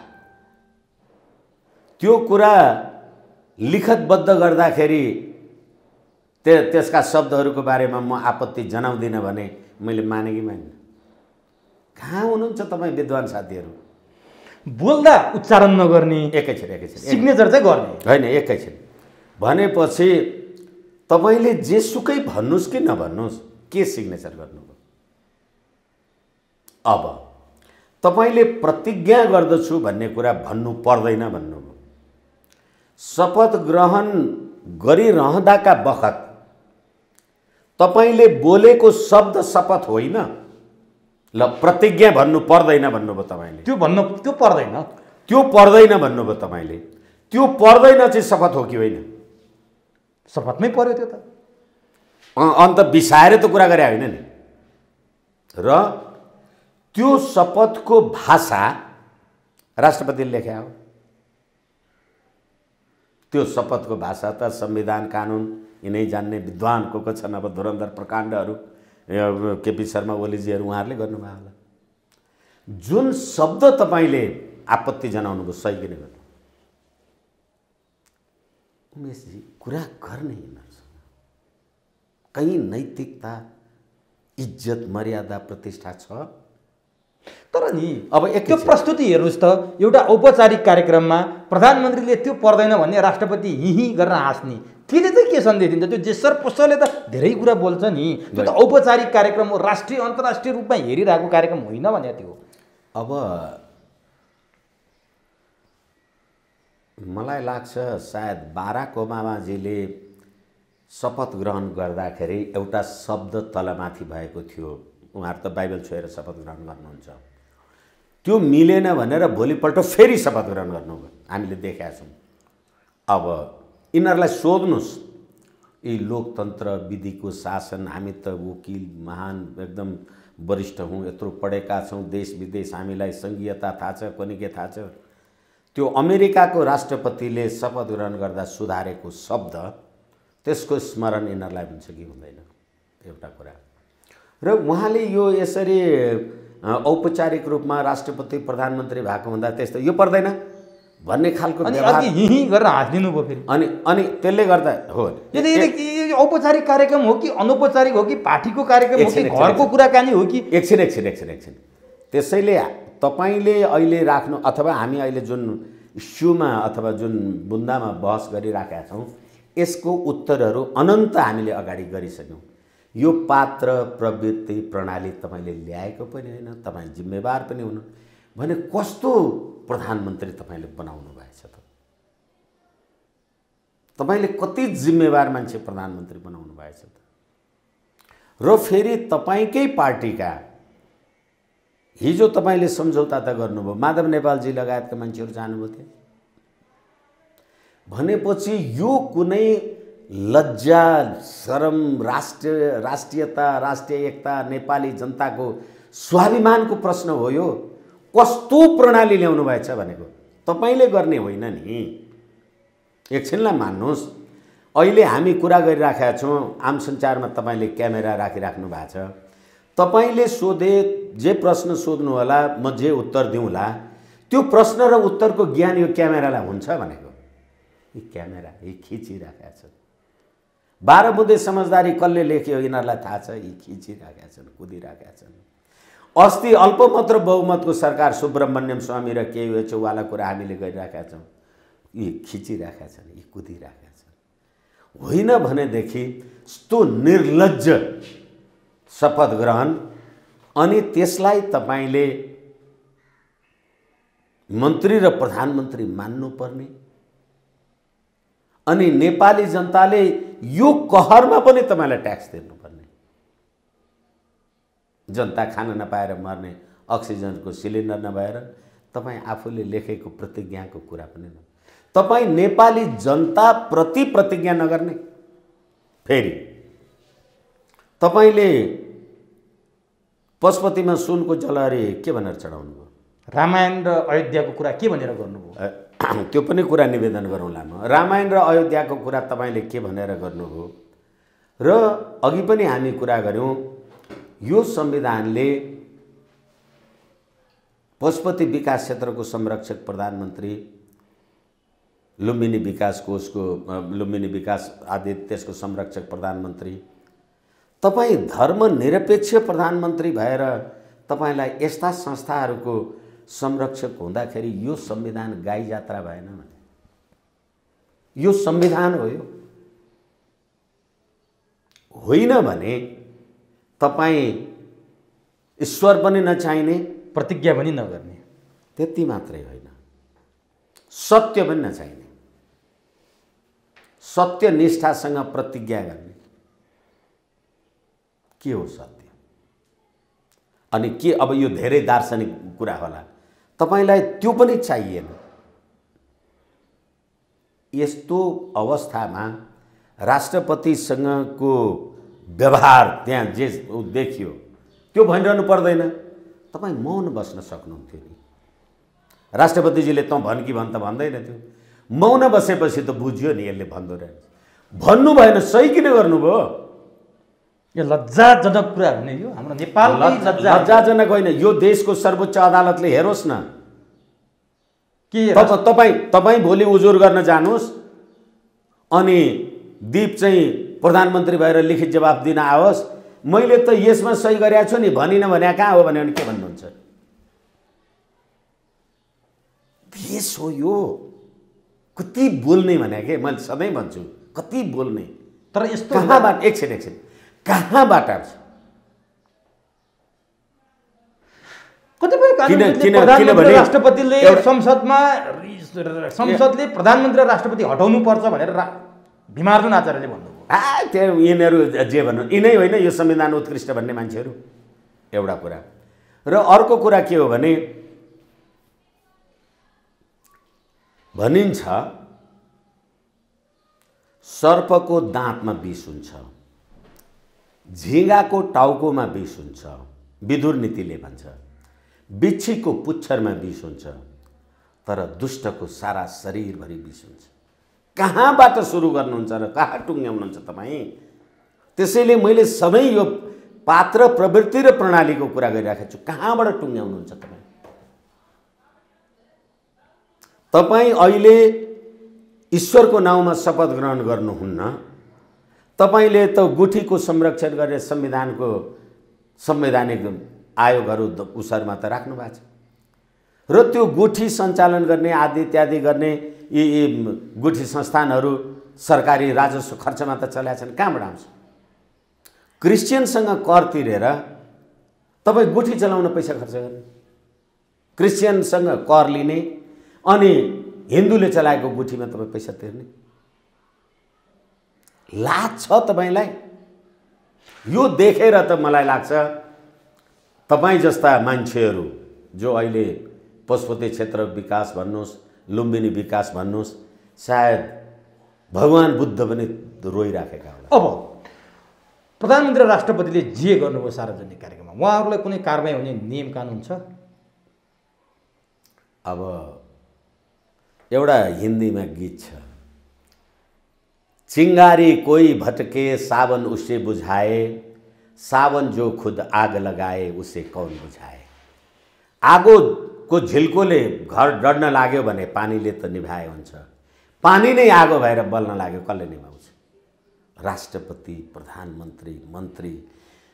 त्यो कुरा लिखतबद्ध गर्दाखेरि त्यसका शब्दहरूको बारेमा म आपत्ति जनाउँदिनँ भने मैले माने कि मान्दिनँ? कहाँ हुनुहुन्छ तपाईँ विद्वान साथीहरू? बोल्दा उच्चारण नगर्ने, एकैछिन सिग्नेचर चाहिँ गर्ने होइन, एकैछिन भनेपछि तपाईले जेसुकै भन्नुस् कि नभन्नुस् के सिग्नेचर गर्नुभयो? अब तपाईले प्रतिज्ञा गर्दछु भन्ने कुरा भन्नु पर्दैन भन्नुभयो। शपथ ग्रहण गरिरहँदाका बखत तपाईले बोलेको शब्द शपथ होइन, ल प्रतिज्ञा भन्नु पर्दैन भन्नुभयो तपाईले। त्यो पर्दैन, त्यो पर्दैन भन्नुभयो तपाईले। त्यो पर्दैन चाहिँ शपथ हो कि होइन? शपथमै पर्यो त्यो त। अन्त बिसाएर त कुरा गरे होइन नि। र त्यो शपथको भाषा राष्ट्रपतिले लेख्या हो। त्यो शपथको भाषा त संविधान कानुन यिनै जान्ने विद्वान को छन्। अब धुरन्धर प्रकाण्डहरू केपी शर्मा ओलीजीहरू उहाँहरूले गर्नुभयो होला। जुन शब्द तपाईले आपत्ति जनाउनुभयो सही किन गर्नु? उमेशजी कुरा गर्ने यिनीहरूसँग कहीँ नैतिकता, इज्जत, मर्यादा, प्रतिष्ठा छ? तर नि अब त्यो प्रस्तुति हेर्नुहोस् त, एउटा औपचारिक कार्यक्रममा प्रधानमन्त्रीले त्यो पर्दैन भन्ने राष्ट्रपति हिही गरेर हाँस्ने, त्यसले चाहिँ के सन्देश दिन्छ? त्यो जेसर पसलले त धेरै कुरा बोल्छ नि। त्यो त औपचारिक कार्यक्रम हो, राष्ट्रिय अन्तर्राष्ट्रिय रूपमा हेरिरहेको कार्यक्रम होइन भने त्यो। अब मलाई लाग्छ सायद बाराक ओबामाजीले शपथ ग्रहण गर्दाखेरि एउटा शब्द तलमाथि भएको थियो। उहाँहरू त बाइबल छोएर शपथ ग्रहण गर्नुहुन्छ। त्यो मिलेन भनेर भोलिपल्ट फेरि शपथ ग्रहण गर्नुभयो, हामीले देखेका छौँ। अब यिनीहरूलाई सोध्नुहोस्, यी लोकतन्त्र विधिको शासन, हामी त वकिल महान एकदम वरिष्ठ हौँ, यत्रो पढेका छौँ, देश विदेश हामीलाई सङ्घीयता थाहा छ, कुनै के थाहा छ। त्यो अमेरिकाको राष्ट्रपतिले शपथ ग्रहण गर्दा सुधारेको शब्द, त्यसको स्मरण यिनीहरूलाई हुन्छ कि हुँदैन? एउटा कुरा। र उहाँले यो यसरी औपचारिक रूपमा राष्ट्रपति प्रधानमन्त्री भएको हुँदा त्यस्तो यो पर्दैन भन्ने खालको व्यवहार हिही गरेर हाँसिदिनु भयो फेरि। अनि त्यसले गर्दा हो यो औपचारिक कार्यक्रम हो कि अनौपचारिक हो कि पार्टीको कार्यक्रम हो कि घरको कुराकानी हो कि? एकछिन। त्यसैले तपाईँले अहिले राख्नु अथवा हामी अहिले जुन इस्युमा अथवा जुन बुन्दामा बहस गरिराखेका छौँ यसको उत्तरहरू अनन्त हामीले अगाडि गरिसक्यौँ। यो पात्र प्रवृत्ति प्रणाली तपाईँले ल्याएको पनि होइन, तपाईँ जिम्मेवार पनि हुनु भने कस्तो प्रधानमन्त्री तपाईँले बनाउनु भएछ त? तपाईँले कति जिम्मेवार मान्छे प्रधानमन्त्री बनाउनु भएछ त? र फेरि तपाईँकै पार्टीका हिजो तपाईँले सम्झौता त गर्नुभयो, माधव नेपालजी लगायतका मान्छेहरू जानुभयो थियो भनेपछि यो कुनै लज्जा शरम राष्ट्रियता राष्ट्रिय एकता नेपाली जनताको स्वाभिमानको प्रश्न हो। यो कस्तो प्रणाली ल्याउनु भएछ भनेको तपाईँले गर्ने होइन नि। एकछिनलाई मान्नुहोस्, अहिले हामी कुरा गरिराखेका छौँ, आम सञ्चारमा तपाईँले क्यामेरा राखिराख्नु भएको छ, तपाईँले सोधे जे प्रश्न सोध्नु होला म जे उत्तर दिउँला त्यो प्रश्न र उत्तरको ज्ञान यो क्यामेरालाई हुन्छ भनेको। यी क्यामेरा यी खिचिराखेका छन्। 12 बुँदे समझदारी कसले लेख्यो यिनीहरूलाई थाहा छ। यी खिचिराखेका छन्, कुदिराखेका छन्। अस्ति अल्पमत र बहुमतको सरकार सुब्रमण्यम स्वामी र केयुएचओवाला कुरा हामीले गरिराखेका छौँ। यी खिचिराखेका छन्, यी कुदिराखेका छन्। होइन भनेदेखि यस्तो निर्लज्ज शपथ ग्रहण अनि त्यसलाई तपाईँले मन्त्री र प्रधानमन्त्री मान्नुपर्ने अनि नेपाली जनताले यो कहरमा पनि तपाईँलाई ट्याक्स तिर्नुपर्ने, जनता खान नपाएर मर्ने, अक्सिजनको सिलिन्डर नभएर तपाईँ आफूले लेखेको प्रतिज्ञाको कुरा पनि न, तपाईँ नेपाली जनता प्रति प्रतिज्ञा नगर्ने। फेरि तपाईँले पशुपतिमा सुनको जलहरी के भनेर चढाउनु भयो? रामायण र अयोध्याको कुरा के भनेर गर्नुभयो? त्यो पनि कुरा निवेदन गरौँला म। रामायण र अयोध्याको कुरा तपाईँले के भनेर गर्नुभयो? र अघि पनि हामी कुरा गऱ्यौँ, यो संविधानले पशुपति विकास क्षेत्रको संरक्षक प्रधानमन्त्री, लुम्बिनी विकास कोषको लुम्बिनी विकास आदि त्यसको संरक्षक प्रधानमन्त्री, तपाईँ धर्मनिरपेक्ष प्रधानमन्त्री भएर तपाईँलाई यस्ता संस्थाहरूको संरक्षक हुँदाखेरि यो संविधान गाई जात्रा भएन भने? यो संविधान हो। यो होइन भने तपाईँ ईश्वर पनि नचाहिने, प्रतिज्ञा पनि नगर्ने, त्यति मात्रै होइन सत्य पनि नचाहिने, सत्यनिष्ठासँग प्रतिज्ञा गर्ने। के हो सत्य? अनि के अब यो धेरै दार्शनिक कुरा होला, तपाईलाई त्यो पनि चाहिएन। यस्तो अवस्थामा राष्ट्रपतिसँगको व्यवहार त्यहाँ जे देखियो त्यो भनिरहनु पर्दैन। तपाईँ मौन बस्न सक्नुहुन्थ्यो नि। राष्ट्रपतिजीले त भन कि भन त भन्दैन थियो। मौन बसेपछि त बुझ्यो नि यसले भन्दो रहेछ। भन्नु भएन, सही किन गर्नुभयो? यो लज्जाजनक कुरा हो नि। यो हाम्रो नेपालमै लज्जाजनक होइन, यो देशको सर्वोच्च अदालतले हेरोस् न के तपाईँ भोलि उजुर गर्न जानुहोस् अनि दीप चाहिँ प्रधानमन्त्री भएर लिखित जवाफ दिन आओस्, मैले त यसमा सही गरेको छु नि भनिन भने कहाँ हो भने के भन्नुहुन्छ? देश हो यो। कति बोल्ने भने के मैले सधैँ भन्छु, कति बोल्ने। तर यस्तो कहाँबाट एकछिन कहाँबाट कतिपय राष्ट्रपतिले संसदले प्रधानमन्त्री र राष्ट्रपति हटाउनु पर्छ भनेर भीमार्जुन आचार्यले भन्नुभयो। त्यो यिनीहरू जे भन्नु यिनै होइन यो संविधान उत्कृष्ट भन्ने मान्छेहरू। एउटा कुरा र अर्को कुरा के हो भने भनिन्छ सर्पको दाँतमा विष हुन्छ, झिँगाको टाउकोमा विष हुन्छ, विदुर नीतिले भन्छ, बिच्छीको पुच्छरमा विष हुन्छ, तर दुष्टको सारा शरीरभरि विष हुन्छ। कहाँबाट सुरु गर्नुहुन्छ र कहाँ टुङ्ग्याउनुहुन्छ तपाईँ? त्यसैले मैले सबै यो पात्र प्रवृत्ति र प्रणालीको कुरा गरिराखेको छु। कहाँबाट टुङ्ग्याउनुहुन्छ तपाईँ? तपाईँ अहिले ईश्वरको नाउँमा शपथ ग्रहण गर्नुहुन्न, तपाईले त गुठीको संरक्षण गर्ने संवैधानिक आयोगहरू उसरमा त राख्नु भएको छ र त्यो गुठी सञ्चालन गर्ने आदि इत्यादि गर्ने यी गुठी संस्थानहरू सरकारी राजस्व खर्चमा त चलेका छन्। कहाँबाट आउँछ? क्रिस्चियनसँग कर तिरेर तपाईँ गुठी चलाउन पैसा खर्च गर्ने, क्रिस्चियनसँग कर लिने अनि हिन्दूले चलाएको गुठीमा तपाईँ पैसा तिर्ने लाज छ तपाईँलाई? यो देखेर त मलाई लाग्छ तपाईँ जस्ता मान्छेहरू जो अहिले पशुपति क्षेत्र विकास भन्नुहोस्, लुम्बिनी विकास भन्नुहोस्, सायद भगवान बुद्ध पनि रोइराखेका होला। अब प्रधानमन्त्री राष्ट्रपतिले जे गर्नुभयो सार्वजनिक कार्यक्रममा, उहाँहरूलाई कुनै कारबाही हुने नियम कानुन छ? अब एउटा हिन्दीमा गीत छ, चिंगारी कोई भटके सावन उसे बुझाए, सावन जो खुद आग लगाए उसे कौन बुझाए। आगोको झिल्कोले घर डढ्न लाग्यो भने पानीले त निभाए हुन्छ, पानी नै आगो भएर बल्न लाग्यो कसले निभाउँछ? राष्ट्रपति, प्रधानमन्त्री, मन्त्री,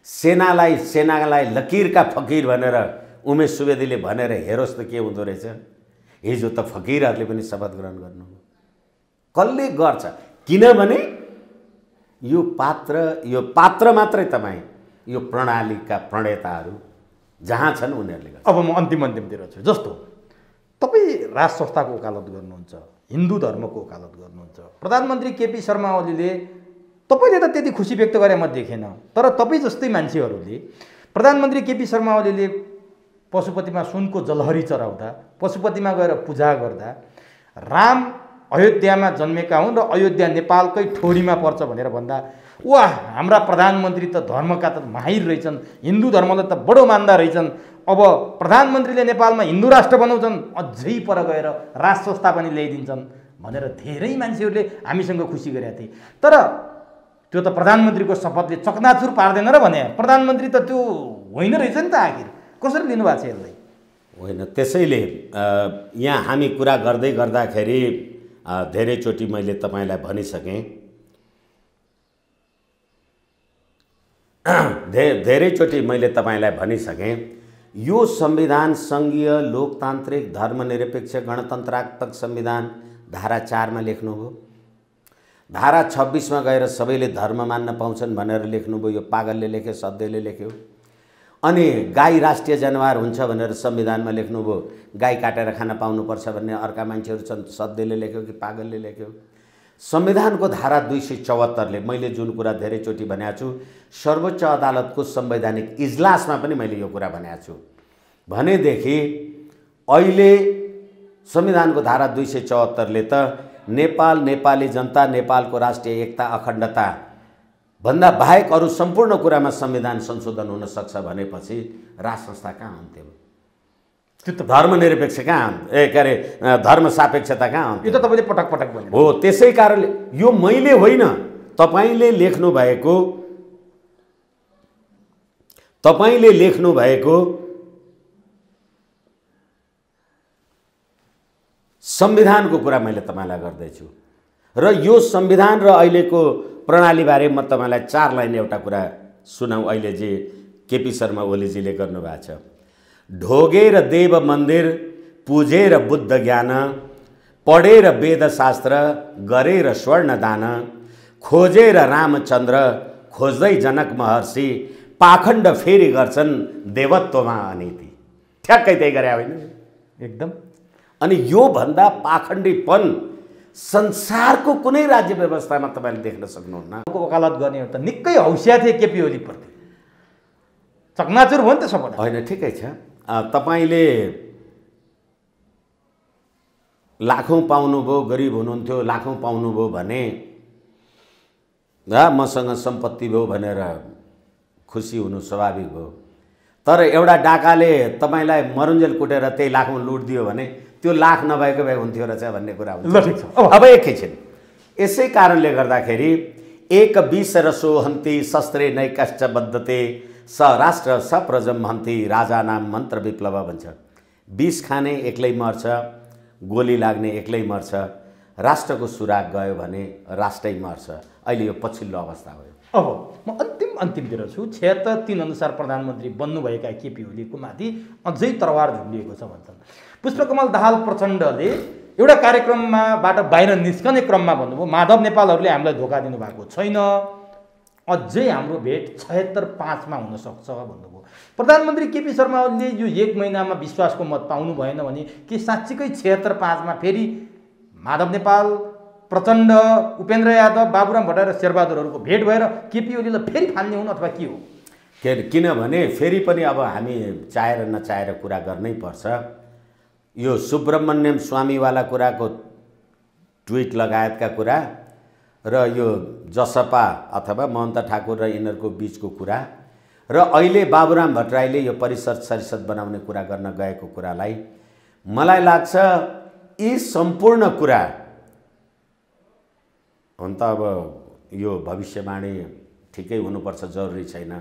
सेनालाई लकीरका फकीर भनेर उमेश सुवेदीले भनेर हेरोस् त के हुँदो रहेछ। हिजो त फकीरहरूले पनि शपथ ग्रहण गर्नु कसले गर्छ? किनभने यो पात्र मात्रै तपाईँ यो प्रणालीका प्रणेताहरू जहाँ छन् उनीहरूले गर्छ। अब म अन्तिमतिर छु। जस्तो तपाईँ राज संस्थाको वकालत गर्नुहुन्छ, हिन्दू धर्मको वकालत गर्नुहुन्छ, प्रधानमन्त्री केपी शर्मा ओलीले तपाईँले त त्यति खुसी व्यक्त गरे म देखेन, तर तपाईँ जस्तै मान्छेहरूले प्रधानमन्त्री केपी शर्मा ओलीले पशुपतिमा सुनको जलहरी चराउँदा, पशुपतिमा गएर पूजा गर्दा, राम अयोध्यामा जन्मेका हुन् र अयोध्या नेपालकै ठोरीमा पर्छ भनेर भन्दा वाह हाम्रा प्रधानमन्त्री त धर्मका त माहिर रहेछन्, हिन्दू धर्मलाई त बडो मान्दा रहेछन्, अब प्रधानमन्त्रीले नेपालमा हिन्दू राष्ट्र बनाउँछन्, अझै पर गएर राज संस्था पनि ल्याइदिन्छन् भनेर धेरै मान्छेहरूले हामीसँग खुसी गरेका थिए। तर त्यो त प्रधानमन्त्रीको शपथले चकनाचुर पार्दैन र भने प्रधानमन्त्री त त्यो होइन रहेछ नि त। आखिर कसरी लिनुभएको छ यसलाई? होइन, त्यसैले यहाँ हामी कुरा गर्दै गर्दाखेरि धेरैचोटि मैले तपाईँलाई भनिसकेँ, धेरैचोटि मैले तपाईँलाई भनिसकेँ, यो संविधान सङ्घीय लोकतान्त्रिक धर्मनिरपेक्ष गणतन्त्रात्मक संविधान धारा 4 मा लेख्नुभयो, धारा 26 मा गएर सबैले धर्म मान्न पाउँछन् भनेर लेख्नुभयो। यो पागलले लेख्यो, सध्यले लेख्यो। अनि गाई राष्ट्रिय जनावर हुन्छ भनेर संविधानमा लेख्नुभयो, गाई काटेर खान पाउनुपर्छ भन्ने अर्का मान्छेहरू छन्, सध्यले लेख्यो कि पागलले लेख्यो। संविधानको धारा 274ले मैले जुन कुरा धेरैचोटि भनेको छु, सर्वोच्च अदालतको संवैधानिक इजलासमा पनि मैले यो कुरा भनेको छु भनेदेखि अहिले संविधानको धारा 274ले त नेपाल, नेपाली जनता, नेपालको राष्ट्रिय एकता अखण्डता भन्दा बाहेक अरू सम्पूर्ण कुरामा संविधान संशोधन हुन सक्छ भनेपछि राज संस्था कहाँ हुन्थ्यो? त्यो त धर्मनिरपेक्ष कहाँ हुन्थ्यो? के अरे धर्म सापेक्षता कहाँ हुन्थ्यो? यो त तपाईँले पटक पटक भन्नु हो। त्यसै कारणले यो मैले होइन, तपाईँले लेख्नु भएको संविधानको कुरा मैले तपाईँलाई गर्दैछु र यो संविधान र अहिलेको प्रणालीबारे म तपाईँलाई 4 लाइन एउटा कुरा सुनाउँ। अहिले जे केपी शर्मा ओलीजीले गर्नुभएको छ, ढोगेर देव मन्दिर, पूजेर बुद्ध ज्ञान, पढेर वेदशास्त्र, गरेर स्वर्ण दान, खोजेर रामचन्द्र, खोज्दै जनक महर्षि, पाखण्ड फेरि गर्छन् देवत्वमा अनीति। ठ्याक्कै त्यही गरे होइन एकदम। अनि यो भन्दा पाखण्डीपन संसारको कुनै राज्य व्यवस्थामा तपाईँले देख्न सक्नुहुन्न। वकालत गर्ने त निकै हौसिया थिए केपी ओलीप्रति, चकनाचुर भयो नि त सबै। होइन, ठिकै छ, तपाईँले लाखौँ पाउनुभयो, गरिब हुनुहुन्थ्यो, लाखौँ पाउनुभयो भने मसँग सम्पत्ति भयो भनेर खुसी हुनु स्वाभाविक भयो। तर एउटा डाकाले तपाईँलाई मरुन्जेल कुटेर त्यही लाखौँ लुट दियो भने त्यो लाख नभएको भए हुन्थ्यो रहेछ भन्ने कुरा हुन्छ। ल ठिक छ। अब एकैछिन, यसै कारणले गर्दाखेरि एक विष रसोहन्ती शस्त्रे नैकश्च बद्धते स राष्ट्र सप्रजम हन्ती राजा नाम मन्त्र विप्लव भन्छ। विष खाने एक्लै मर्छ, गोली लाग्ने एक्लै मर्छ, राष्ट्रको सुराग गयो भने राष्ट्रै मर्छ। अहिले यो पछिल्लो अवस्था हो। अब म अन्तिमतिर छु। 76-3 अनुसार प्रधानमन्त्री बन्नुभएका केपी ओलीको माथि अझै तरवार झुन्डिएको छ भन्छन्। पुष्पकमल दाहाल प्रचण्डले एउटा कार्यक्रमबाट बाहिर निस्कने क्रममा भन्नुभयो माधव नेपालहरूले हामीलाई धोका दिनुभएको छैन, अझै हाम्रो भेट 76-5 हुन सक्छ भन्नुभयो। प्रधानमन्त्री केपी शर्मा ओलीले यो 1 महिनामा विश्वासको मत पाउनु भएन भने के साँच्चीकै 76-5 फेरि माधव नेपाल, प्रचण्ड, उपेन्द्र यादव, बाबुराम भट्टराई र शेरबहादुरहरूको भेट भएर केपी ओलीलाई फेरि फाल्ने हुन् अथवा के हो? किनभने फेरि पनि अब हामी चाहेर नचाहेर कुरा गर्नै पर्छ। यो सुब्रमण्यम स्वामीवाला कुराको ट्विट लगायतका कुरा र यो जसपा अथवा महन्त ठाकुर र यिनीहरूको बिचको कुरा र अहिले बाबुराम भट्टराईले यो परिषद सरिषद बनाउने कुरा गर्न गएको कुरालाई मलाई लाग्छ यी सम्पूर्ण कुरा हुन त अब यो भविष्यवाणी ठिकै हुनुपर्छ जरुरी छैन।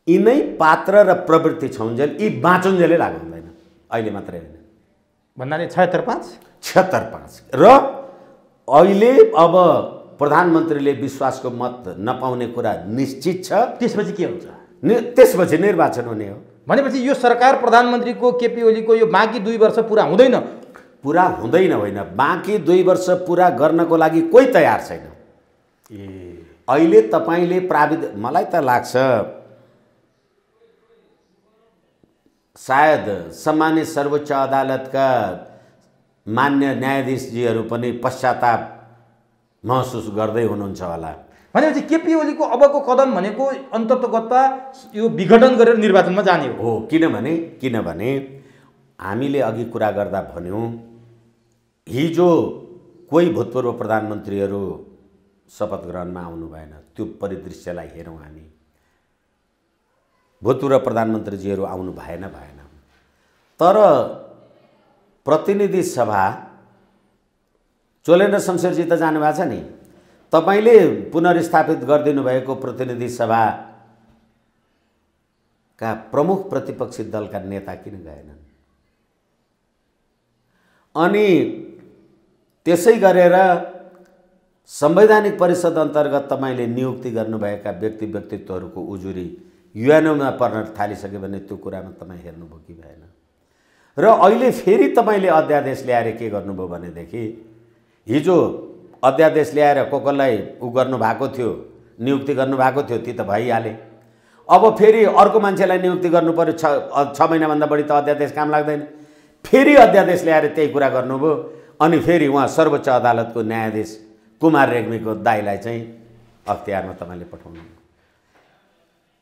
यिनै पात्र र प्रवृत्ति छौन्जेल यी बाँचुन्जेलै लागु हुँदैन। अहिले मात्रै होइन भन्नाले 76-5 र अहिले अब प्रधानमन्त्रीले विश्वासको मत नपाउने कुरा निश्चित छ। त्यसपछि के हुन्छ? त्यसपछि निर्वाचन हुने हो। भनेपछि यो सरकार प्रधानमन्त्रीको केपी ओलीको यो बाँकी 2 वर्ष पुरा हुँदैन? पुरा हुँदैन होइन, बाँकी 2 वर्ष पुरा गर्नको लागि कोही तयार छैन। अहिले तपाईले मलाई त लाग्छ सायद सम्मानित सर्वोच्च अदालतका मान्य न्यायाधीशजीहरू पनि पश्चाताप महसुस गर्दै हुनुहुन्छ होला। भनेपछि केपी ओलीको अबको कदम भनेको अन्ततगतता यो विघटन गरेर निर्वाचनमा जाने हो। किनभने हामीले अघि कुरा गर्दा भन्यौँ हिजो कोही भूतपूर्व प्रधानमन्त्रीहरू शपथ ग्रहणमा आउनु भएन। त्यो परिदृश्यलाई हेरौँ हामी। भूतपूर्व प्रधानमन्त्रीजीहरू आउनु भएन तर प्रतिनिधि सभा चोलेन्द्र शमशेरजी त जानुभएको छ नि, तपाईले पुनर्स्थापित गरिदिनु भएको प्रतिनिधि सभाका प्रमुख प्रतिपक्षी दलका नेता किन गएनन्? अनि त्यसै गरेर संवैधानिक परिषद अन्तर्गत तपाईले नियुक्ति गर्नुभएका व्यक्तित्वहरूको उजुरी युएनओमा पर्न थालिसक्यो भने त्यो कुरामा तपाईँ हेर्नुभयो कि भएन? र अहिले फेरि तपाईले अध्यादेश ल्याएर के गर्नुभयो भनेदेखि हिजो अध्यादेश ल्याएर कसलाई गर्नुभएको थियो, नियुक्ति गर्नुभएको थियो, ती त भइहाले। अब फेरि अर्को मान्छेलाई नियुक्ति गर्नु पर्यो, 6 महिनाभन्दा बढी त अध्यादेश काम लाग्दैन। फेरि अध्यादेश ल्याएर त्यही कुरा गर्नुभयो। अनि फेरि उहाँ सर्वोच्च अदालतको न्यायाधीश कुमार रेग्मीको दाइलाई चाहिँ अख्तियारमा तपाईँले पठाउनु।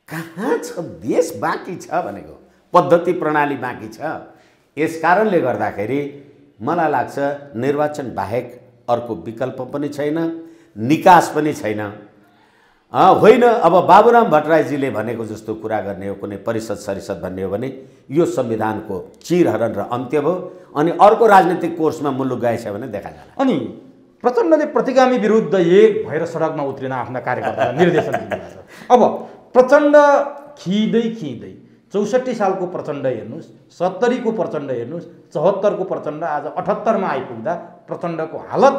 कहाँ छ देश? बाँकी छ भनेको पद्धति प्रणाली बाँकी छ। यस कारणले गर्दाखेरि मलाई लाग्छ निर्वाचन बाहेक अर्को विकल्प पनि छैन, निकास पनि छैन। होइन अब बाबुराम भट्टराईजीले भनेको जस्तो कुरा गर्ने हो, कुनै परिषद सरिषद भन्ने हो भने यो संविधानको चिरहरण र अन्त्य भयो। अनि अर्को राजनीतिक कोर्समा मुलुक गएछ भने देखा जाला। अनि प्रचण्डले प्रतिगामी विरुद्ध एक भएर सडकमा उत्रिन आफ्ना कार्यकर्तालाई निर्देशन दिनुभएको छ। अब प्रचण्ड खिँदै 64 सालको प्रचण्ड हेर्नुहोस्, 70 को प्रचण्ड हेर्नुहोस्, 74 को प्रचण्ड, आज 78 मा आइपुग्दा प्रचण्डको हालत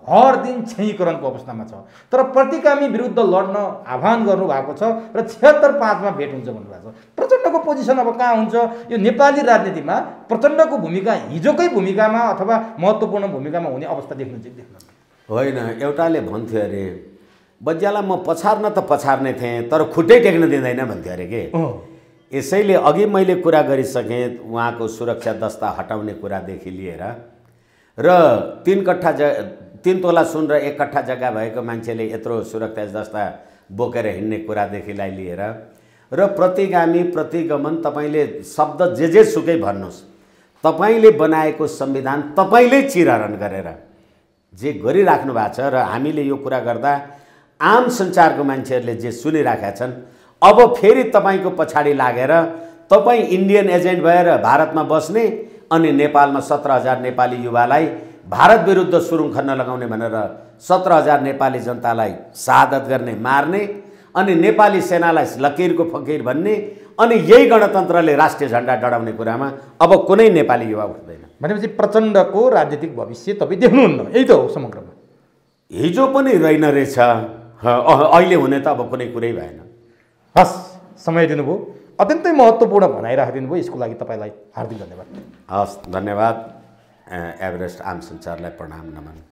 हर दिन क्षयीकरणको अवस्थामा छ। तर प्रतिगामी विरुद्ध लड्न आह्वान गर्नुभएको छ र 76-5 मा भेट हुन्छ भन्नुभएको छ। प्रचण्डको पोजिसन अब कहाँ हुन्छ? यो नेपाली राजनीतिमा प्रचण्डको भूमिका हिजोकै भूमिकामा अथवा महत्त्वपूर्ण भूमिकामा हुने अवस्था देख्नु होइन। एउटाले भन्थ्यो अरे बज्यालाई म पछार्न त पछार्ने थिएँ तर खुट्टै टेक्न दिँदैन भन्थ्यो अरे के। यसैले अघि मैले कुरा गरिसकेँ उहाँको सुरक्षा दस्ता हटाउने कुरादेखि लिएर र 3 तोला सुन र 1 कट्ठा जग्गा भएको मान्छेले यत्रो सुरक्षा दस्ता बोकेर हिँड्ने कुरादेखिलाई लिएर र प्रतिगामी प्रतिगमन तपाईले शब्द जे सुकै भन्नुहोस्, तपाईले बनाएको संविधान तपाईले चिरहरण गरेर जे गरिराख्नु भएको छ र हामीले यो कुरा गर्दा आम संचारको मान्छेहरूले जे सुनिराखेका छन्, अब फेरि तपाईको पछाडि लागेर तपाई इन्डियन एजेन्ट भएर भारतमा बस्ने अनि नेपालमा 17,000 नेपाली युवालाई भारत विरुद्ध सुरुङ खन्न लगाउने भनेर 17,000 नेपाली जनतालाई शहादत गर्ने, मार्ने अनि नेपाली सेनालाई लकीरको फकीर भन्ने अनि यही गणतन्त्रले राष्ट्रिय झन्डा डढाउने कुरामा अब कुनै नेपाली युवा उठ्दैन। भनेपछि प्रचण्डको राजनीतिक भविष्य तपाईँ देख्नुहुन्न, यही त हो समग्रमा। हिजो पनि रहेन रहेछ, अहिले हुने त अब कुनै कुरै भएन। हस्, समय दिनुभयो, अत्यन्तै महत्त्वपूर्ण भनाइ राखिदिनु भयो, यसको लागि तपाईँलाई हार्दिक धन्यवाद। हस्, धन्यवाद। एभरेस्ट आम सञ्चारलाई प्रणाम, नमन।